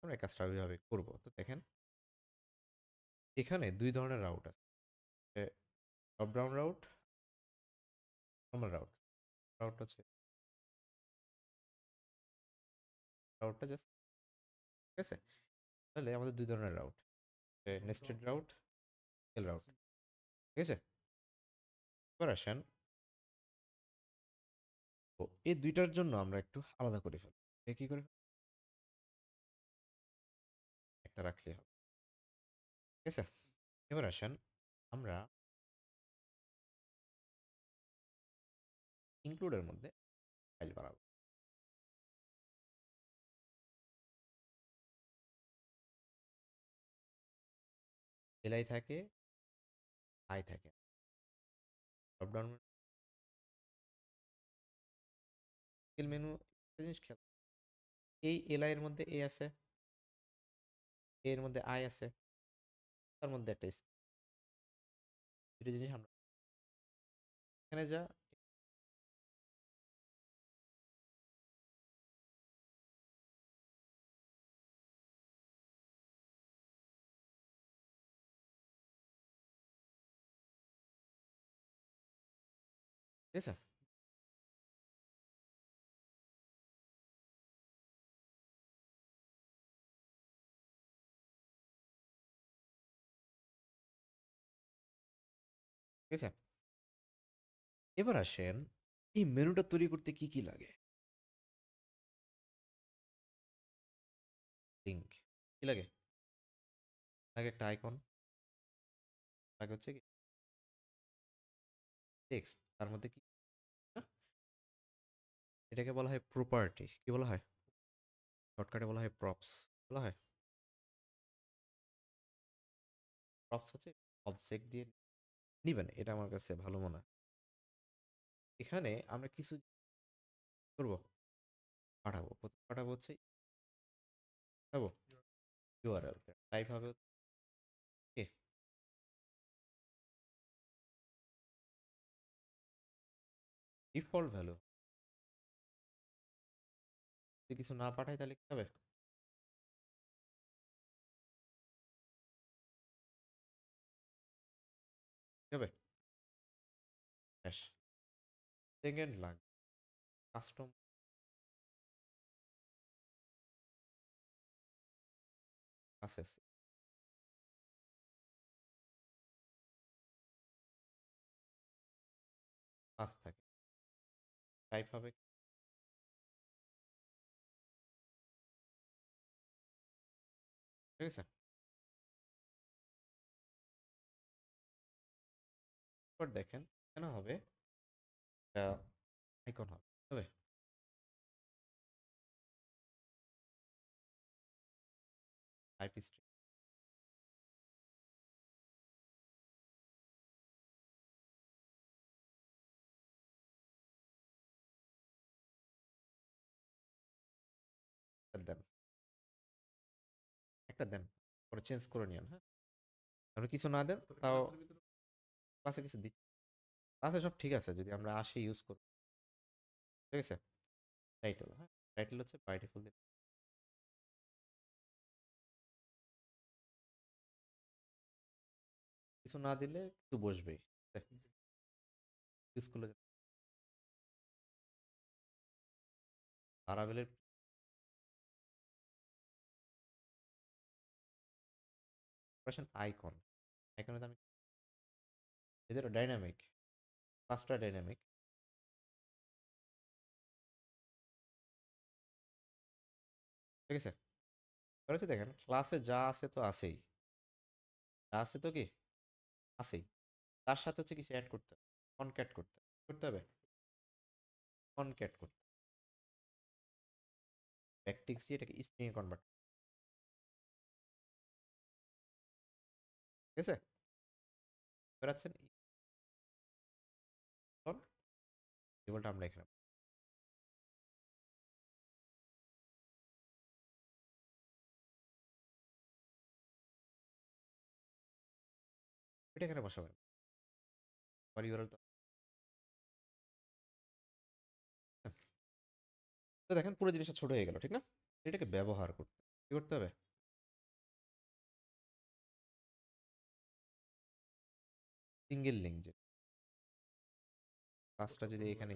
আমরা এই কাজটা ওইভাবে করবো। তো দেখেন এখানে দুই ধরনের রাউট আছে, top down route, normal route. Route হচ্ছে রাউটটা জাস্ট, ঠিক আছে। তাহলে আমাদের দুই ধরনের রাউট, নেস্টেড রাউট, এল রাউট, ঠিক আছে। এবার আসেন, তো এই দুইটার জন্য আমরা একটু আলাদা করে ফেলি। কি করে একটা রাখলেই হবে, ঠিক আছে। এবার আসেন আমরা ইনক্লুডের মধ্যে ফাইল বানাবো। এলআই থাকে, আই থাকে, ড্রপ ডাউন মেনু, জিনিস খেয়াল, এই এলআই এর মধ্যে এ আছে, এ এর মধ্যে আই আছে, তার মধ্যে একটা দুটো জিনিস আমরা এখানে যা, ঠিক আছে। ঠিক আছে, এবার আসেন এই মেনুটা তৈরি করতে কি কি লাগে। লিঙ্ক কি লাগে, লাগে একটা আইকন, লাগে হচ্ছে কি টেক্সট, তার মধ্যে কি না, এটাকে বলা হয় প্রপার্টি, কি বলা হয়, শর্টকাটে বলা হয় প্রপস, বলা হয় প্রপস হচ্ছে অবজেক্ট দিয়ে নিবেন, এটা আমার কাছে ভালো মনে হয়। এখানে আমরা কিছু করব, পাঠাবো, প্রথম পাঠাবো হচ্ছে পাঠাবো ইউআরএল, টাইপ হবে কি ডিফল্ট ভ্যালু, যদি কিছু না পাঠাই তাহলে কি হবে, কি হবে, ব্যাস। সেকেন্ড লাগবে কাস্টম আছে, ক্লাস থাকে, টাইপ হবে ঠিক আছে। এরপর দেখেন কেন হবে এটা আইকন হবে তবে টাইপ স্ট্রিং দেন, একটা দেন, পরে চেঞ্জ করে নিন। হ্যাঁ, আপনি কিছু না দেন তাও ক্লাসে কিছু দিচ্ছি, ক্লাসে সব ঠিক আছে যদি আমরা আসি ইউজ করি ঠিক আছে। টাইটেল, হ্যাঁ টাইটেল হচ্ছে বাই ডিফল্ট কিছু না দিলে কিছু বসবেই ইউজ করলে লারাভেলের অপারেশন আইকন, আইকনে আমি এদের ডাইনামিক, ক্লাসটা ডাইনামিক ঠিক আছে। এবার হচ্ছে দেখেন ক্লাসে যা আছে তো আছেই, যা আছে তো কি আছেই, তার সাথে হচ্ছে কিছু অ্যাড করতে হবে, কনক্যাট করতে করতে হবে, কনক্যাট করতে ব্যাকটিক্স দিয়ে এটাকে স্ট্রিং এ কনভার্ট ঠিক আছে। এবার আছেন কেবলটা আমরা এখানে এটা এখানে বসাবেন, পরে ইউআরএল তো হ্যাঁ। তো দেখেন পুরো জিনিসটা ছোট হয়ে গেল ঠিক না। এটাকে ব্যবহার করতে কি করতে হবে, সিঙ্গেল লিঙ্ক যে কাজটা যদি এখানে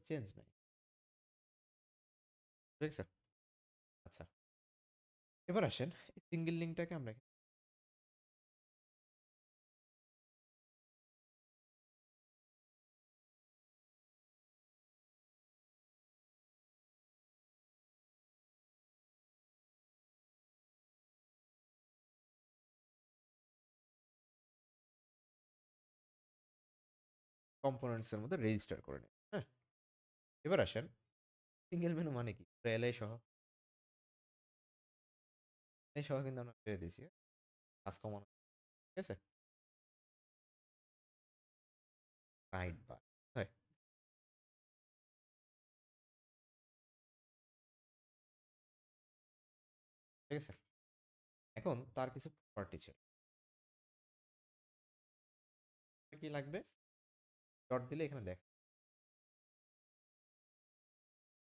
চেঞ্জ নাই ঠিক আছে। আচ্ছা এবার আসেন সিঙ্গেল লিঙ্কটাকে আমরা কম্পোনেন্টস এর মধ্যে রেজিস্টার করে নিই। হ্যাঁ, এবার আসেন সিঙ্গেল মেনু মানে কি, এলআই সহ এই সহ কিন্তু আমরা ছেড়ে দিয়েছি, কাজ কমানো ঠিক আছে। সাইড বার হয় ঠিক আছে। এখন তার কিছু প্রপার্টি ছিল, কি লাগবে, ডট দিলে এখানে দেখ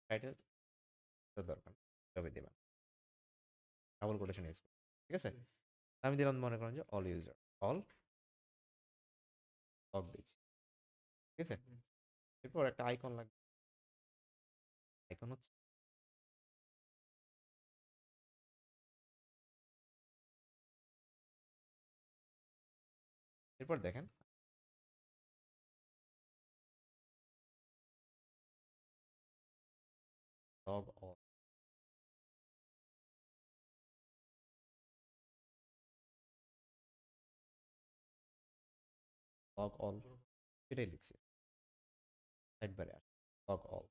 টাইটেল দরকার তবে দেবেন, ডাবল কোটেশন ইউজ ঠিক আছে। আমি দিলাম মনে করেন যে অল ইউজার, অল লগ দিচ্ছি ঠিক আছে। এরপর একটা আইকন লাগবে, আইকন হচ্ছে এরপর দেখেন লগ অল, লগ অল এটাই লিখছি, সাইড বারে আর লগ অল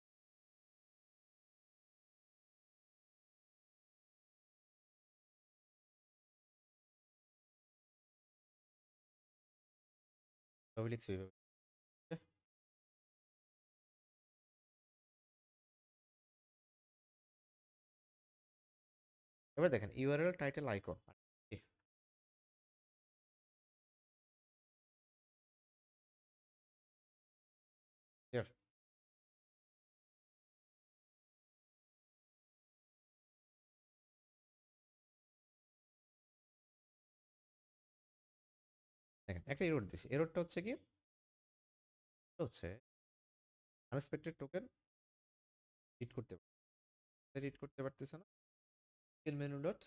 তবে লিখছি ওইভাবে ঠিক আছে? এবার দেখেন ইউআরএল টাইটেল আইকন ক্লিয়ার? দেখেন একটা এরর দিছি। এররটা হচ্ছে কি? হচ্ছে আনএক্সপেক্টেড টোকেন রিড করতে রিড করতে পারতেছে না। স্কিল মেনু ডট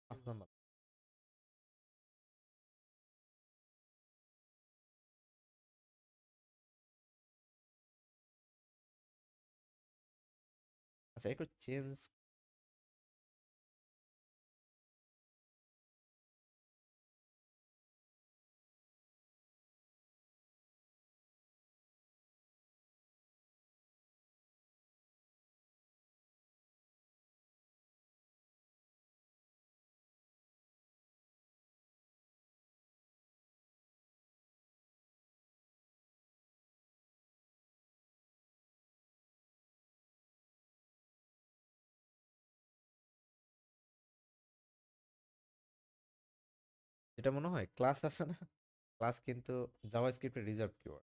পাঁচ নাম্বার। আচ্ছা একটু চেঞ্জ। যেটা মনে হয় ক্লাস আছে না? ক্লাস কিন্তু জাভাস্ক্রিপ্টের রিজার্ভ কিওয়ার্ড।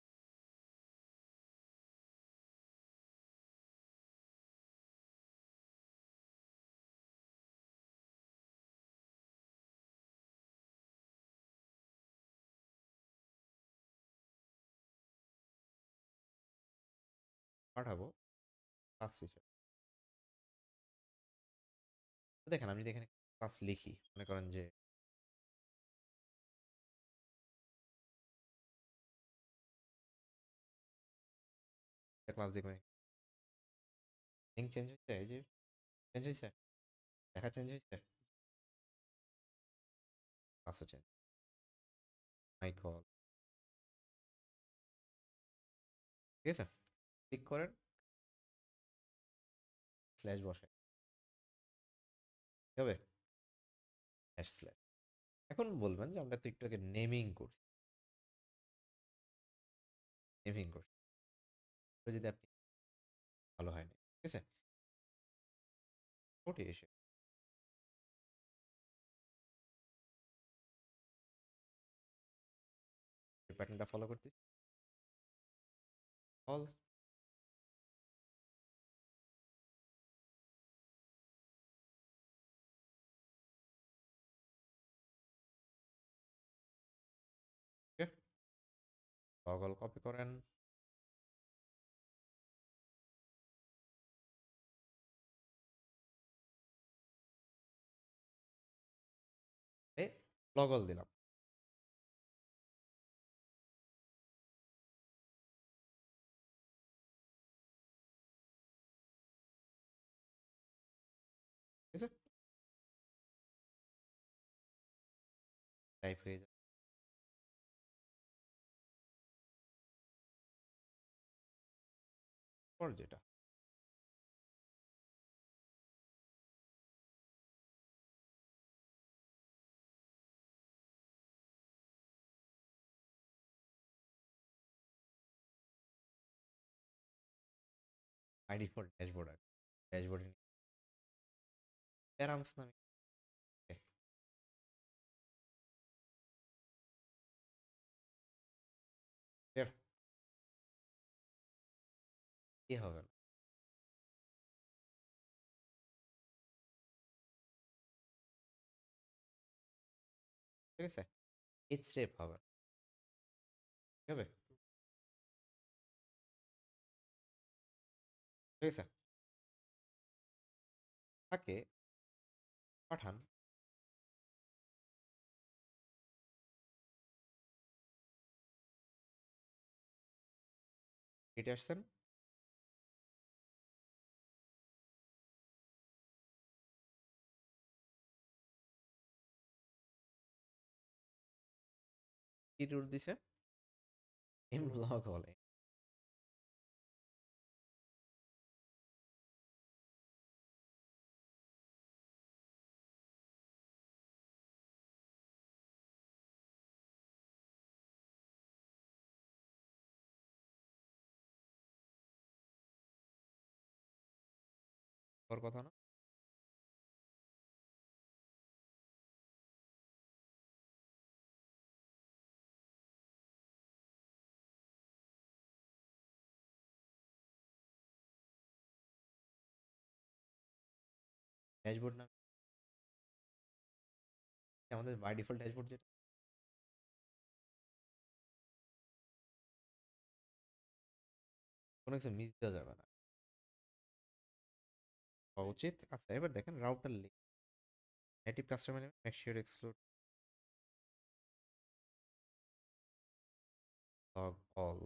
পাঠাবো ক্লাস হিসেবে। তো দেখেন আমি যদি এখানে ক্লাস লিখি, মনে করেন যে ক্লাস দেখবেন লিঙ্ক চেঞ্জ হয়েছে, এই যে চেঞ্জ হয়েছে, দেখা চেঞ্জ হয়েছে, ক্লাসও চেঞ্জ। মাই কল, ঠিক আছে? ক্লিক করেন, স্ল্যাশ বসে, ঠিক হবে? Hash slash. এখন বলবেন যে আমরা তো একটু আগে নেমিং করছি, নেমিং করছি, তো যদি আপনি ভালো হয় না, ঠিক আছে? ওটি এসে প্যাটার্নটা ফলো করতেছি, অল ওকে। টগল কপি করেন, এ লগল দিলাম, ঠিক আছে? টাইপ হয়ে যাবে পর যেটা আইডি ফর ড্যাশবোর্ড আছে, ড্যাশবোর্ডে প্যারামস নামে ক্লিয়ার, কি হবে না, ঠিক আছে? এইচ স্টেপ হবে না, ঠিক হবে? ঠিক আছে? তাকে পাঠান, কেটে আসছেন, কি রুট দিছে, এম ব্লক হলে ওর কথা না। ড্যাশবোর্ড না, আমাদের বাই ডিফল্ট ড্যাশবোর্ড যেটা, কোনো কিছু মিস দেওয়া যাবে না, হওয়া উচিত। আচ্ছা এবার দেখেন router link, native customer name make sure exclude log all.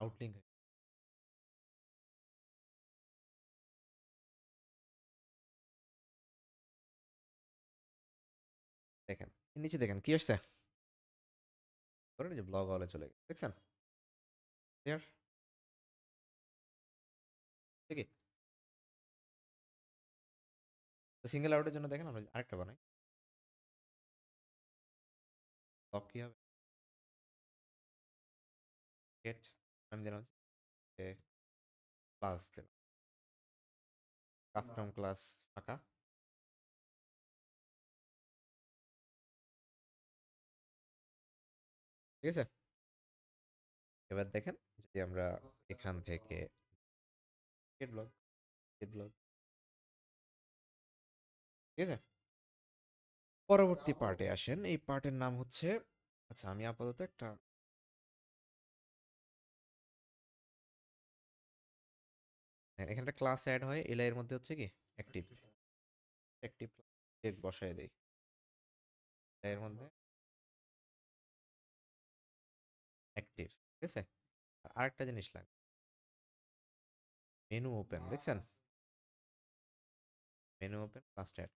Outlink দেখেন, নিচে দেখেন কি আসছে, ধরেন এই যে ব্লগ অলে চলে গেছে, দেখছেন? ক্লিয়ার? ঠিক আছে, সিঙ্গেল আউটের জন্য দেখেন আমরা আরেকটা বানাই। ব্লগ কি হবে, গেট, আমি দিলাম হচ্ছে ক্লাস, দিলাম কাস্টম ক্লাস ফাঁকা। ঠিক আছে, এবার দেখেন যদি আমরা এখান থেকে গেট ব্লগ, গেট ব্লগ, ঠিক আছে, পরবর্তী পার্টে আসেন। এই পার্টের নাম হচ্ছে, আচ্ছা আমি আপাতত একটা, হ্যাঁ, এখানে একটা ক্লাস অ্যাড হয়, এলআই এর মধ্যে হচ্ছে কি অ্যাক্টিভ, অ্যাক্টিভ ডেট বসায় দেই এর মধ্যে অ্যাক্টিভ। ঠিক আছে, আর আরেকটা জিনিস লাগবে, মেনু ওপেন, দেখছেন? মেনু ওপেন ক্লাস অ্যাড,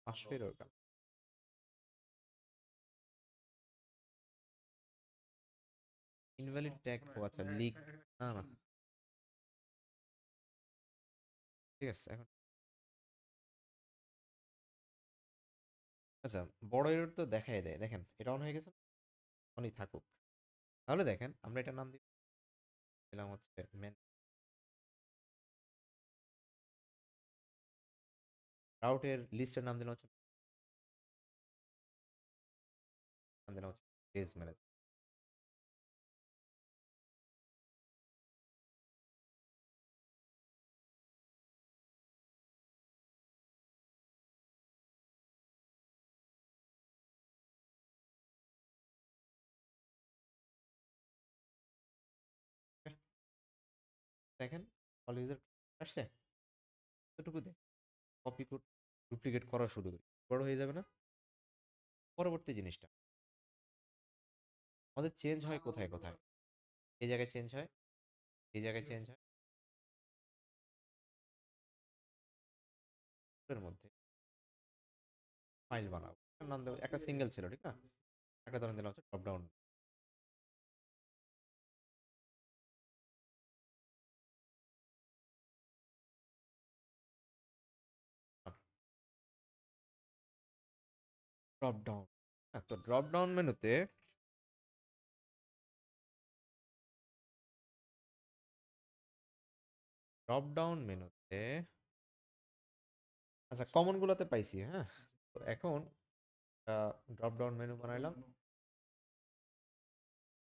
পাঁচশো দরকার, ইনভ্যালিড ট্যাগ, ও আচ্ছা লিক, না না, ঠিক আছে এখন। আচ্ছা বড় এরর তো দেখাই দেয়, দেখেন এটা অন হয়ে গেছে, অনই থাকুক। তাহলে দেখেন আমরা এটার নাম দিলাম হচ্ছে মেন, রাউটের লিস্টের নাম দিলাম হচ্ছে, নাম দিলাম হচ্ছে পেজ ম্যানেজার। দেখেন অল ইউজার আসছে, এতটুকু দেখ, কপি কোড ডুপ্লিকেট করা শুরু করি, বড় হয়ে যাবে না? পরবর্তী জিনিসটা আমাদের চেঞ্জ হয় কোথায় কোথায়, এই জায়গায় চেঞ্জ হয়, এই জায়গায় চেঞ্জ হয়, এর মধ্যে ফাইল বানাবো, নাম দেবো, একটা সিঙ্গেল ছিল ঠিক না, একটা ধরেন দিলাম হচ্ছে ড্রপ ডাউন, ড্রপ ডাউন। তো ড্রপ ডাউন মেনুতে, ড্রপ ডাউন মেনুতে, আচ্ছা কমন গুলোতে পাইছি, হ্যাঁ। তো এখন ড্রপ ডাউন মেনু বানাইলাম,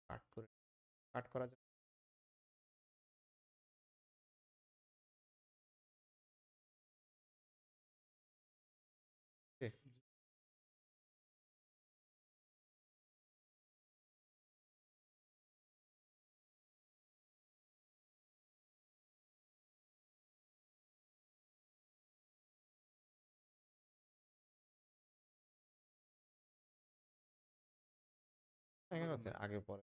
কাট করে, কাট করার জন্য okay, এখানে আছে আগে পরে,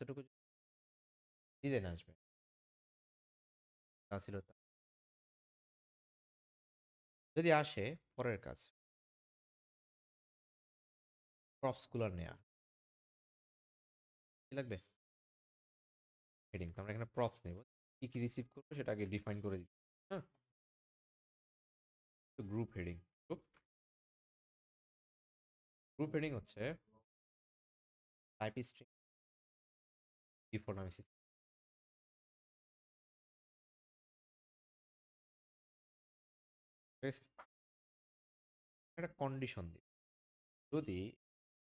এতটুকু ডিজাইন আসবে, তা ছিল তা। যদি আসে পরের কাজ, প্রপস গুলো নেয়া কি লাগবে, হেডিং। তো আমরা এখানে প্রপস নেব, কি কি রিসিভ করবো সেটা আগে ডিফাইন করে দিই। হ্যাঁ, তো group heading, group group heading হচ্ছে টাইপ স্ট্রিং ডিফল্ট নামে system, ঠিক আছে। একটা কন্ডিশন দিই, যদি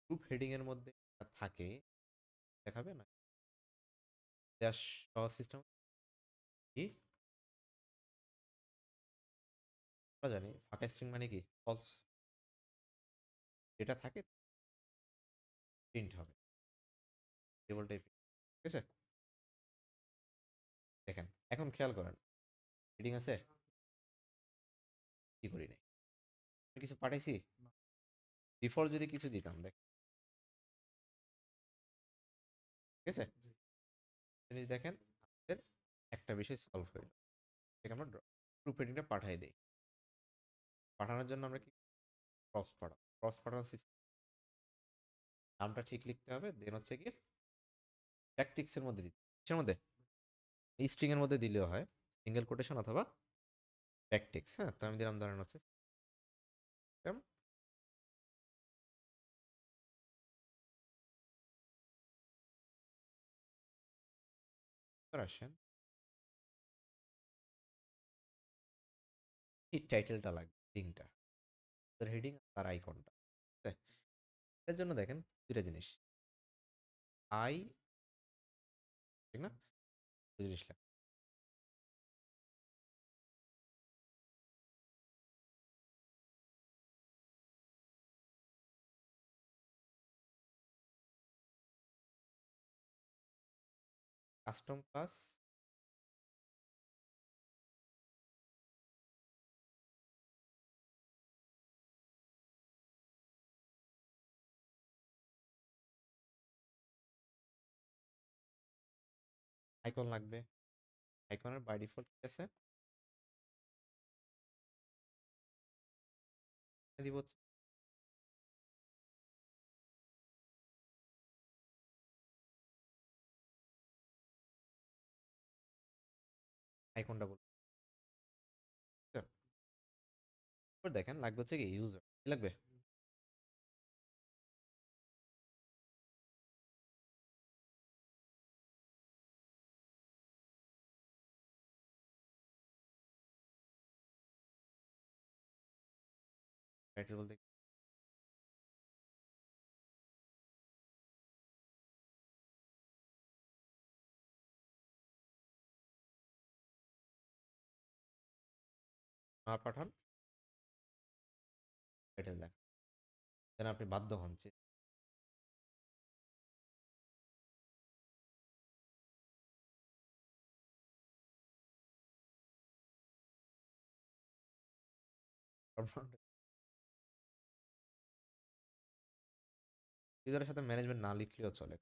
গ্রুপ হেডিং এর মধ্যে থাকে দেখাবে না, ড্যাশ সহ সিস্টেম কি আমরা জানি ফাঁকা স্ট্রিং মানে কি ফলস, যেটা থাকে প্রিন্ট হবে, টেবল টাইপ, ঠিক আছে। দেখেন এখন খেয়াল করেন, হেডিং আছে, কি করি নাই, কিছু পাঠাইছি, ডিফল্ট যদি কিছু দিতাম দেখ, ঠিক আছে। জিনিস দেখেন আমাদের একটা বিষয় সলভ হইল, ঠিক আমরা গ্রুপ হেডিংটা পাঠাই দিই। পাঠানোর জন্য আমরা কি ক্রস পাঠাবো, ক্রস পাঠানোর সিস্টেম, নামটা ঠিক লিখতে হবে, দেন হচ্ছে কি ব্যাকটিক্সের মধ্যে দিতে, কিসের মধ্যে, এই স্ট্রিং এর মধ্যে দিলেও হয়, সিঙ্গেল কোটেশন অথবা ব্যাকটিক্স। হ্যাঁ, তো আমি দিলাম ধরেন হচ্ছে system, এবার আসেন এই টাইটেলটা লাগবে, লিঙ্কটা, তার হেডিং তার আইকনটা, এর জন্য দেখেন দুইটা জিনিস, আই, ঠিক না, দুই জিনিস লাগবে, কাস্টম ক্লাস, আইকন লাগবে, আইকনের বাই ডিফল্ট কি আছে, দিব হচ্ছে আইকনটা বলবো, এবার দেখেন লাগবে হচ্ছে কি ইউজার, কি লাগবে, টাইটেল বলতে না পাঠান, টাইটেল দেখ, যেন আপনি বাধ্য হন যে ইউজারের সাথে ম্যানেজমেন্ট না লিখলেও চলে,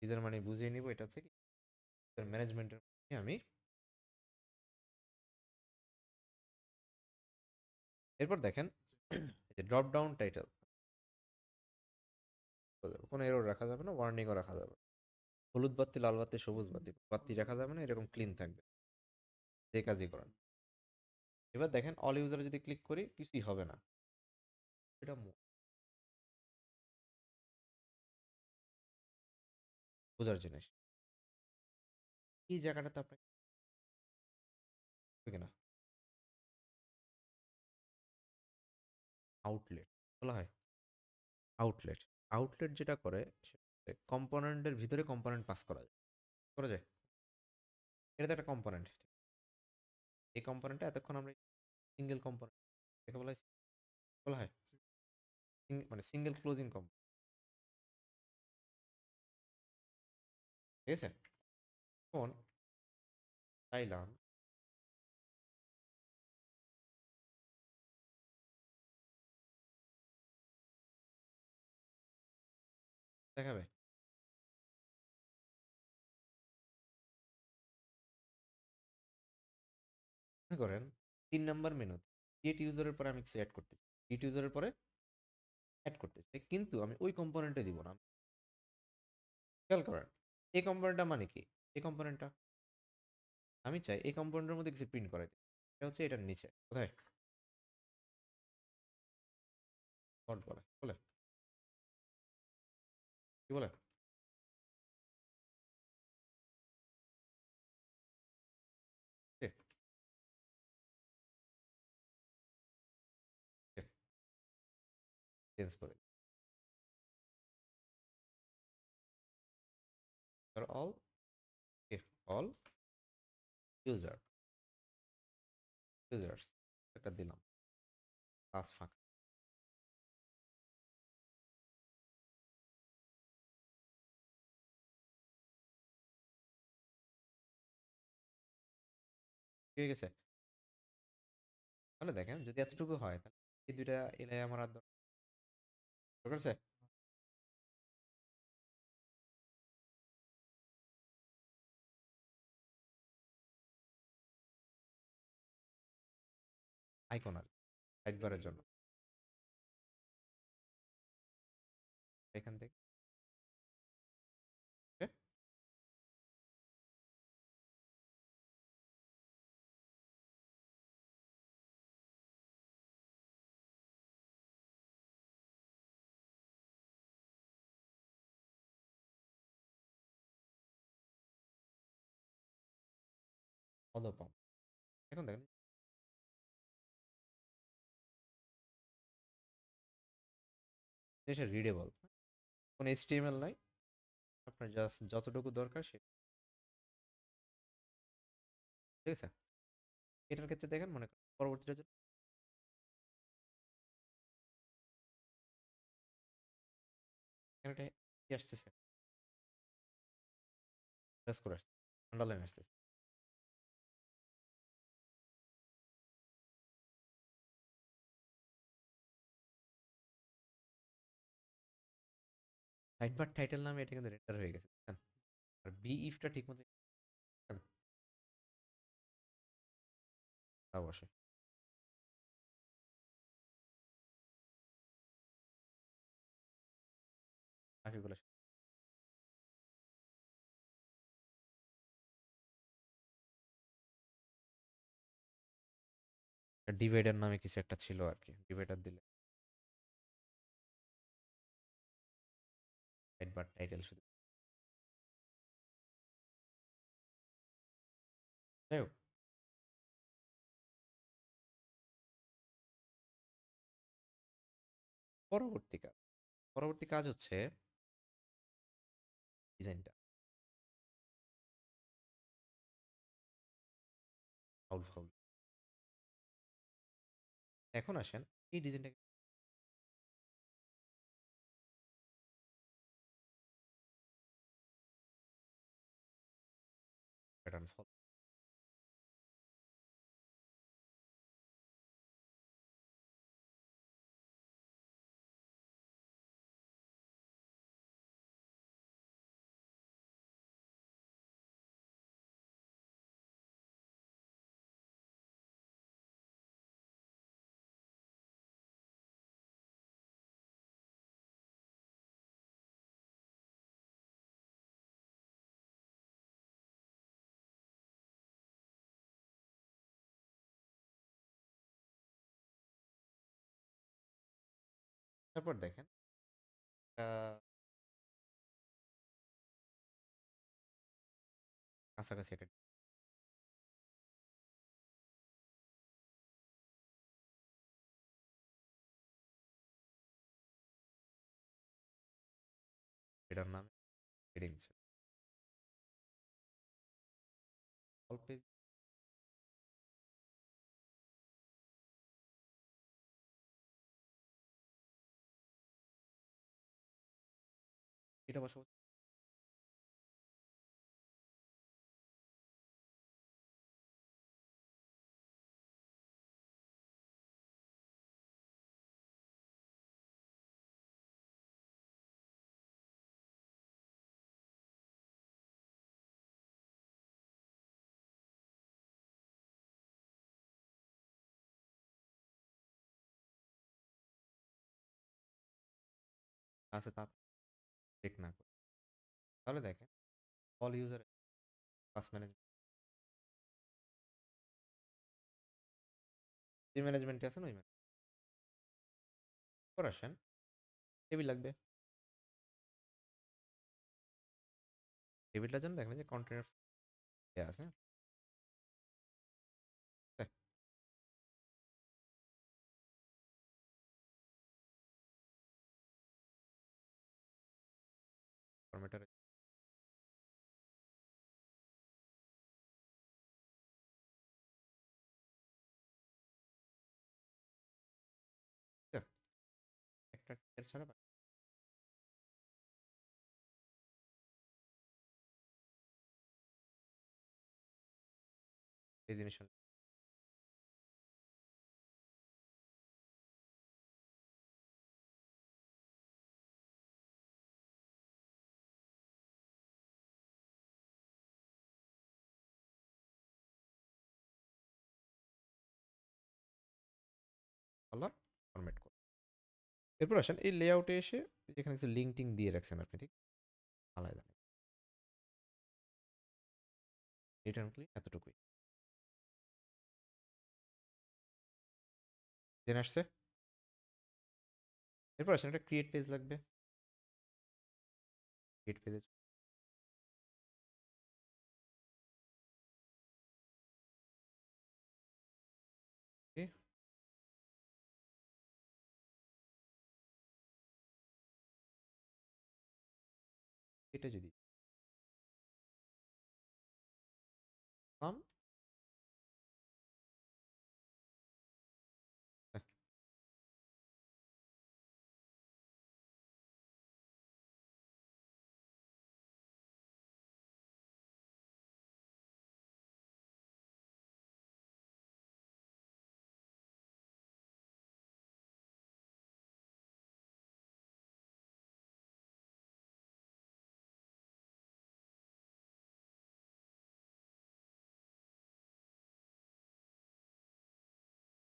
ইউজার মানে বুঝিয়ে নিব এটা হচ্ছে কি ম্যানেজমেন্টের আমি। এরপর দেখেন এই যে ড্রপ ডাউন টাইটেল, কোনো এরর রাখা যাবে না, ওয়ার্নিংও রাখা যাবে, হলুদ বাতি লাল বাতি সবুজ বাতি বাতি রাখা যাবে না, এরকম ক্লিন থাকবে, যে কাজই করেন। এবার দেখেন অল ইউজারে যদি ক্লিক করি কিছুই হবে না, এটা বোঝার জিনিস, এই জায়গাটাতে আপনাকে কিনা আউটলেট বলা হয়, আউটলেট, আউটলেট যেটা করে কম্পোনেন্টের ভিতরে কম্পোনেন্ট পাস করা যায়, করা যায়, এটা তো একটা কম্পোনেন্ট, এই কম্পোনেন্টটা এতক্ষণ আমরা সিঙ্গেল কম্পোনেন্ট, এটাকে বলা হয়, বলা হয় মানে সিঙ্গেল ক্লোজিং কম্পোনেন্ট, ঠিক আছে। এখন চাইলাম দেখাবে, মনে করেন ৩ নাম্বার মেনু ক্রিয়েট ইউজারের পরে আমি কিছু এড করতে চাই। ক্রিয়েট ইউজারের পরে এড করতে চাই। কিন্তু আমি ওই কম্পোনেন্টে দিব না। খেয়াল করেন। এই কম্পোনেন্টটা মানে কি? এই কম্পোনেন্টটা আমি চাই এই কম্পোনেন্টের মধ্যে কিছু প্রিন্ট করাইতে। এটা হচ্ছে এটার নিচে। কোথায়? সল্ট বলে। বলে? কি বলে? কে? কে? চেঞ্জ করে দিই। For all K? all user users একটা দিলাম। পাঁচ ফাঁকা। কি হয়ে গেছে? তাহলে দেখেন যদি এতটুকু হয় তাহলে এই ২ টা এলাই আমার আর দরকার আছে? আইকন আর সাইড বারের জন্য। এখান থেকে ওকে? অধপম। এখন দেখেন জিনিসটা রিডেবল। কোনো HTML নাই। আপনার জাস্ট যতটুকু দরকার ঠিক আছে? এটার ক্ষেত্রে দেখেন মনে করেন পরবর্তীটার জন্য এখানে একটা কি আসতেছে? প্রেস করে আসছে। আন্ডারলাইন আসতেছে। সাইড বার টাইটেল নামে এটা কিন্তু রেন্ডার হয়ে গেছে। দেখছেন? আর বি ইফটা ঠিকমতো দেখছেন? তা বসে। বাকিগুলো ডিভাইডার নামে কিছু একটা ছিল আরকি। ডিভাইডার দিলে সাইড বার টাইটেল শুধু। যাই হোক, পরবর্তী কাজ। পরবর্তী কাজ হচ্ছে ডিজাইনটা। Foul, foul. এখন আসেন এই ডিজাইনটাকে প্যাটার্ন ফলো। তারপর দেখেন আ কাছাকাছি একটা এটার নামে হেডিং ছিল। অল পেজ এটা বসাবো। আছে তা চেক না করে। তাহলে দেখেন অল ইউজার ক্লাস ম্যানেজমেন্ট যে ম্যানেজমেন্টে আছেন ওই পর আসেন টেবিল লাগবে। টেবিলটার জন্য দেখেন যে কন্টেনার দেয়া আছে। হ্যাঁ? ফরম্যাটার একটা টিয়ার ছাড়া এই জিনিস কালার ফরম্যাট করুন। এরপর আসেন এই লেআউটে এসে যেখানে কিছু লিঙ্ক টিঙ্ক দিয়ে রাখছেন আপনি ঠিক আলাদা রিটার্ন ক্লিক এতটুকুই দেন আসছে। এরপর আসেন একটা ক্রিয়েট পেজ লাগবে। ক্রিয়েট পেজে এটা যদি নাম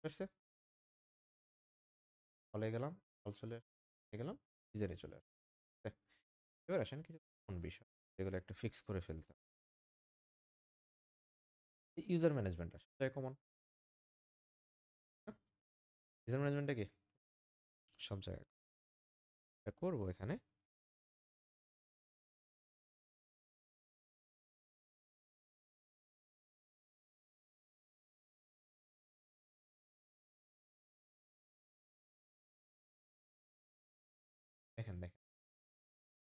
আসছে হলে গেলাম হল চলে গেলাম ইউজারে চলে আসছে। এবার আসেন কিছু কোন বিষয় যেগুলো একটা ফিক্স করে ফেলতে ইউজার ম্যানেজমেন্ট আসে কমন। ইউজার ম্যানেজমেন্টটা কি সব জায়গায় করবো এখানে দেখেন দেখেন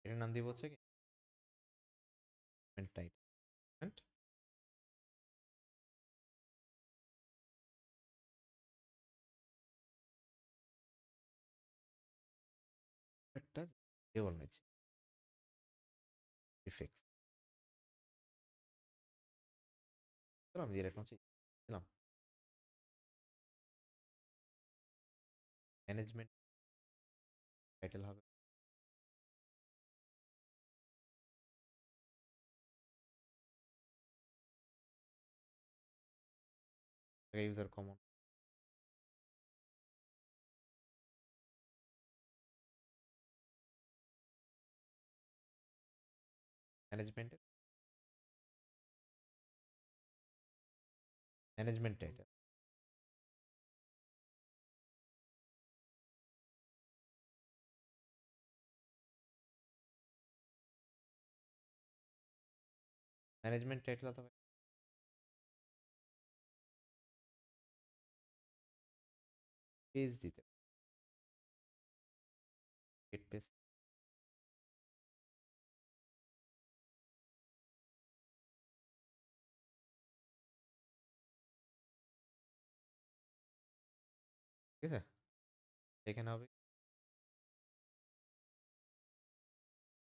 এটার নাম দিব হচ্ছে কি টাইটেল একটা টেবল নিচ্ছি ফিক্স আমি দিয়ে রাখলাম দিলাম ম্যানেজমেন্ট টাইটেল হবে ইউজার কমন ম্যানেজমেন্টের ম্যানেজমেন্ট টাইটেল ম্যানেজমেন্ট টাইটেল অথবা পেজ দিতে গেট পেজ ঠিক আছে এখানে হবে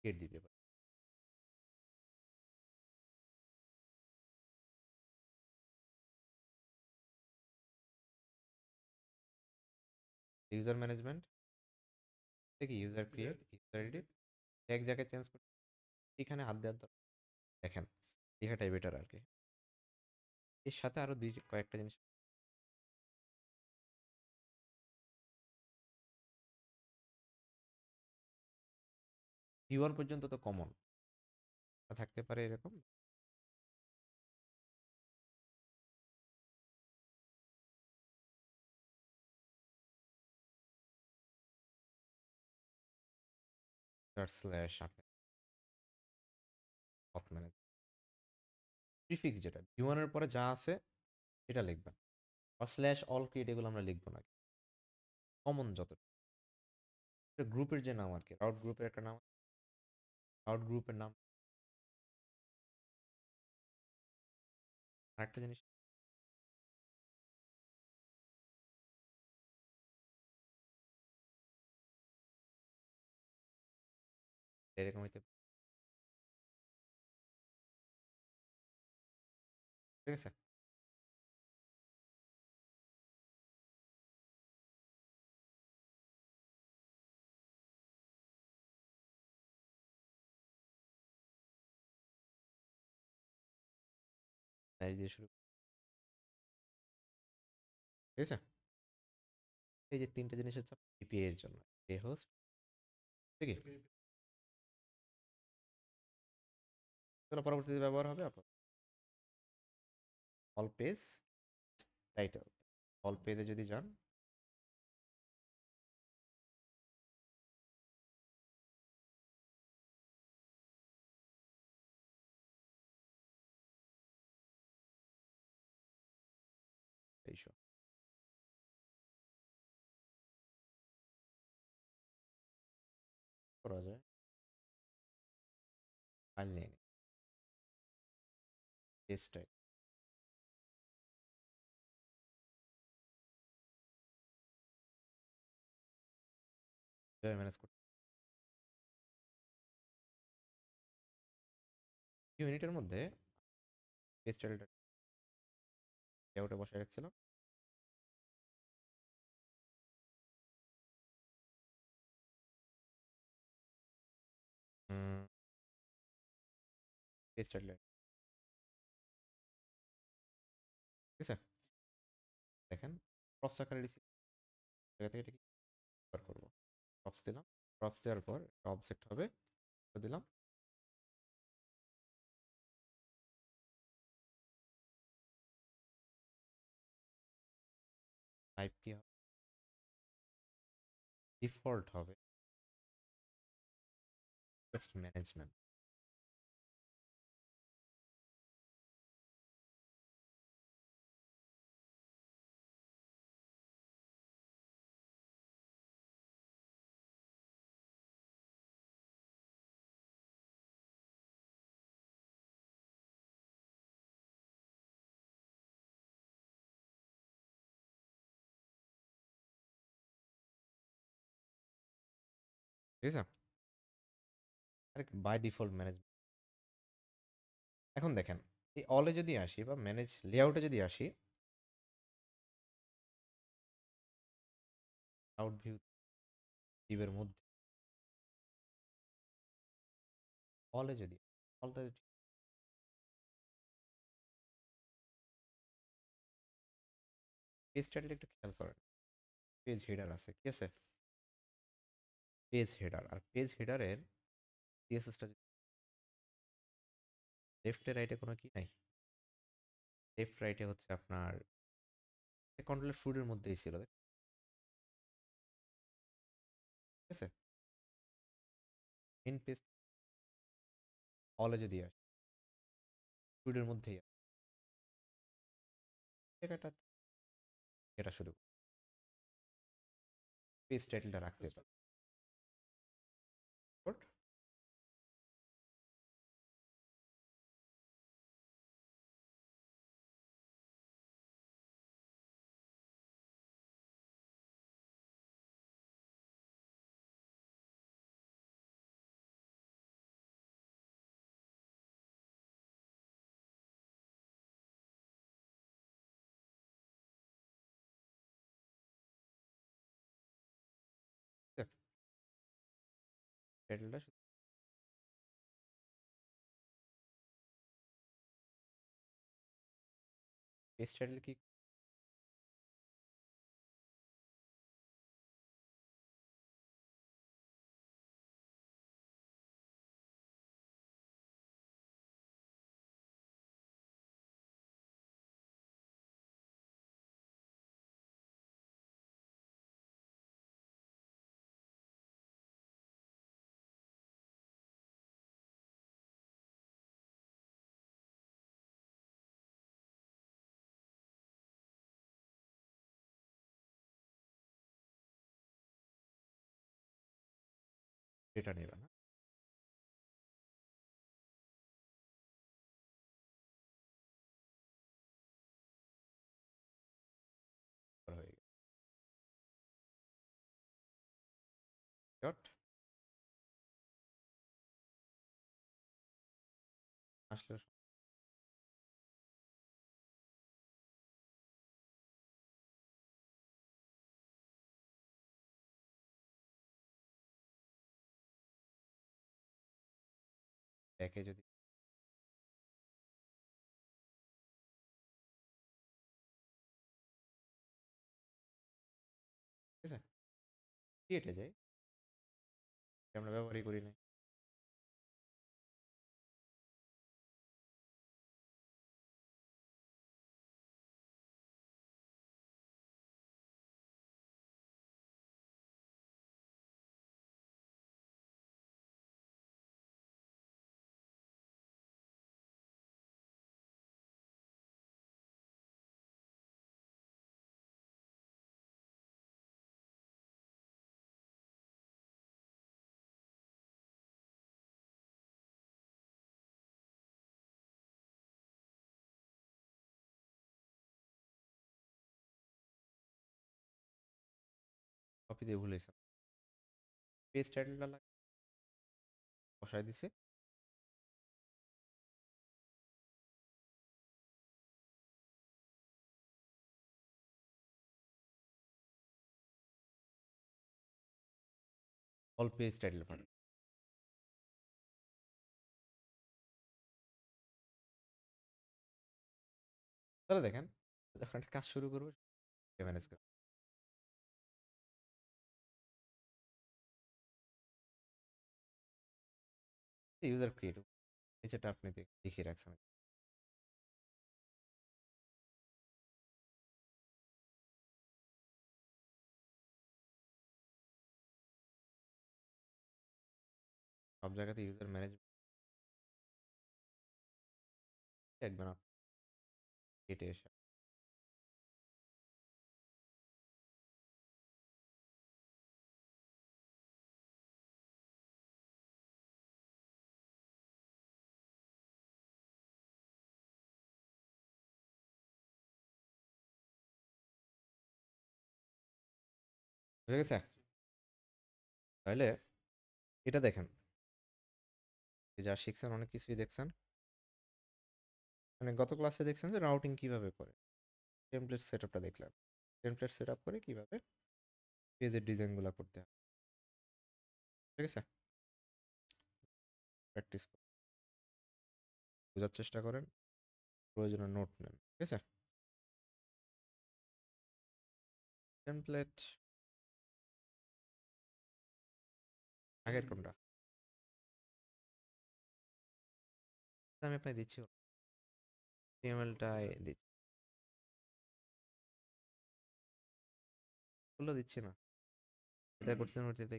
গেট দিতে পারে ইউজার ম্যানেজমেন্ট থেকে ইউজার ক্রিয়েট ইউজার এডিট এক জায়গায় চেঞ্জ করতে এখানে হাত দেওয়ার দরকার দেখেন লেখাটাই বেটার আর কি এর সাথে আরো কয়েকটা জিনিস V1 পর্যন্ত তো কমন থাকতে পারে এরকম স্ল্যাশ আপনি পথ ম্যানেজ প্রিফিক্স যেটা V1 এর পরে যা আছে সেটা লিখবেন বা স্ল্যাশ অল ক্রিয়েট এগুলো আমরা লিখবো না কমন যত গ্রুপের যে নাম আর কি রাউট গ্রুপের একটা নাম রাউট গ্রুপের নাম আরেকটা জিনিস এরকম হইতে ঠিক আছে স্ল্যাশ দিয়ে শুরু ঠিক আছে এই যে তিনটা জিনিস হচ্ছে এপিআই এর জন্য এ হোস্ট ঠিক আছে এগুলো পরবর্তীতে ব্যবহার হবে অল পেজ টাইটেল অল পেজে যদি যান এইসব করা যায় ফাইল নিয়ে নিই পেজ টাইপ ম্যানেজ করতে ইউনিটের মধ্যে পেজ টাইটেলটা লেআউটে বসায় রাখছিলাম পেজ টাইটেল ঠিক আছে দেখেন প্রপস আকারে রিসিভ জায়গা থেকে এটা কি ব্যবহার করবো প্রপস দিলাম প্রপস দেওয়ার পর অবজেক্ট হবে দিলাম টাইপ কি হবে ডিফল্ট হবে জাস্ট ম্যানেজমেন্ট ঠিক আছে আরে বাই ডিফল্ট ম্যানেজমেন্ট এখন দেখেন এই অলে যদি আসি বা ম্যানেজ লেআউটে যদি আসি আউট ভিউ ডিভের মধ্যে অলে যদি অলটা পেজ টাইটেল একটু খেয়াল করেন পেজ হেডার আছে কি আছে পেজ হেডার আর পেজ হেডারের সিএসএসটা লেফটে রাইটে কোনো কি নাই লেফট রাইটে হচ্ছে আপনার কন্ট্রোলের ফুডের মধ্যেই ছিল ঠিক আছে মেন পেজ অলে যদি আসে ফুডের মধ্যেই জায়গাটা এটা শুরু পেজ টাইটেলটা রাখতে পারে টাইটেলটা পেজ টাইটেল কি এটা নেবে না। হয়ে গেল। ডট আসলে ব্যাকে যদি ঠিক আছে ক্রিয়েটে যাই, এটা আমরা ব্যবহারই করি নাই। কপি দিয়ে ভুলেছিলাম, পেজ টাইটেলটা বসায় দিছে। অল পেজ টাইটেল পাঠান। তাহলে দেখেন যখন একটা কাজ শুরু করবো ম্যানেজ করবো। ইউজার ক্রিয়েট নিচেটা আপনি দেখিয়ে রাখছেন। সব জায়গাতে ইউজার ম্যানেজমেন্ট দেখবেন আপনি কেটে এসে বুঝে গেছে। তাহলে এটা দেখেন, যা শিখছেন অনেক কিছুই দেখছেন, মানে গত ক্লাসে দেখছেন যে রাউটিং কিভাবে করে, টেমপ্লেট সেটআপটা দেখলাম, টেমপ্লেট সেটআপ করে কিভাবে পেজের ডিজাইনগুলো করতে হয়। ঠিক আছে, প্র্যাকটিস বোঝার চেষ্টা করেন, প্রয়োজনে নোট নেন। ঠিক আছে, টেমপ্লেট আগের কোনটা আমি আপনাকে দিচ্ছি, HTML-টা দিচ্ছি, ওগুলো দিচ্ছি না, এটা করছেন ওটাতে